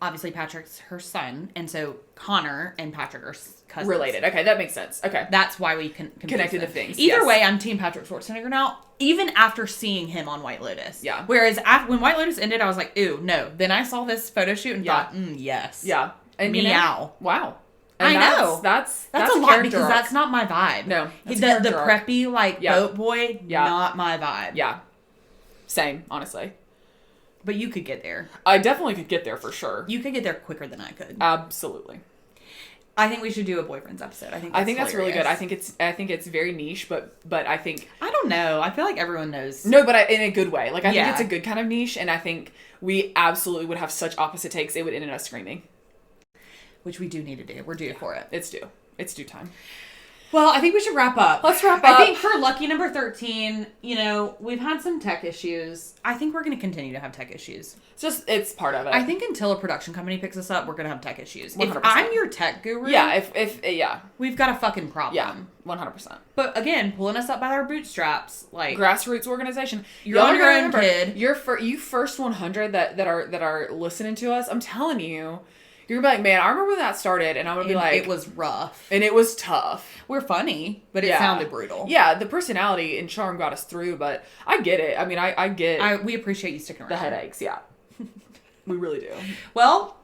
obviously Patrick's her son, and so Connor and Patrick are cousins. Related. Okay, that makes sense. Okay. That's why we connected the things. Either way, I'm Team Patrick Schwarzenegger now, even after seeing him on White Lotus. Yeah. Whereas when White Lotus ended, I was like, ew, no. Then I saw this photo shoot and thought, yes. Yeah. And meow. Wow. And I know. That's a lot because that's not my vibe. No. The preppy, boat boy, not my vibe. Yeah. Same, honestly. But you could get there. I definitely could get there for sure. You could get there quicker than I could. Absolutely. I think we should do a boyfriends episode. I think that's really good. I think it's very niche, but I think I don't know. I feel like everyone knows. No, but in a good way. Like I think it's a good kind of niche, and I think we absolutely would have such opposite takes. It would end in us screaming, which we do need to do. We're due for it. It's due. It's due time. Well, I think we should wrap up. Let's wrap up. I think for lucky number 13, we've had some tech issues. I think we're going to continue to have tech issues. It's part of it. I think until a production company picks us up, we're going to have tech issues. 100%. If I'm your tech guru, if we've got a fucking problem. Yeah, 100%. But again, pulling us up by our bootstraps, like grassroots organization. You're on your own, kid. You first 100 that are listening to us. I'm telling you. You're gonna be like, man, I remember when that started, and I'm gonna be like, it was rough. And it was tough. We're funny, but it sounded brutal. Yeah, the personality and charm got us through, but I get it. I mean, I get we appreciate you sticking around. The headaches, yeah. We really do. Well,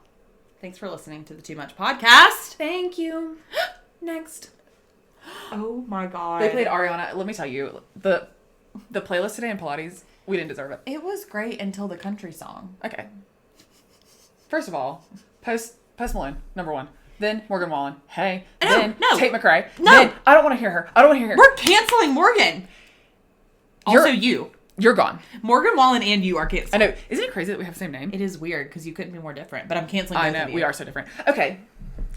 thanks for listening to the Too Much Podcast. Thank you. Next. Oh my God. They played Ariana. Let me tell you, the playlist today in Pilates, we didn't deserve it. It was great until the country song. Okay. First of all, Post Malone, number 1. Then Morgan Wallen. Hey. Then Tate McRae. No. Then I don't want to hear her. We're canceling Morgan. Also you. You're gone. Morgan Wallen and you are canceled. I know. Isn't it crazy that we have the same name? It is weird because you couldn't be more different, but I'm canceling both of you. We are so different. Okay.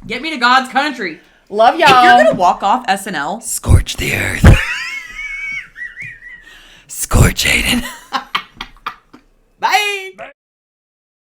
Get me to God's country. Love y'all. If you're going to walk off SNL, scorch the earth. Scorch Aiden. Bye.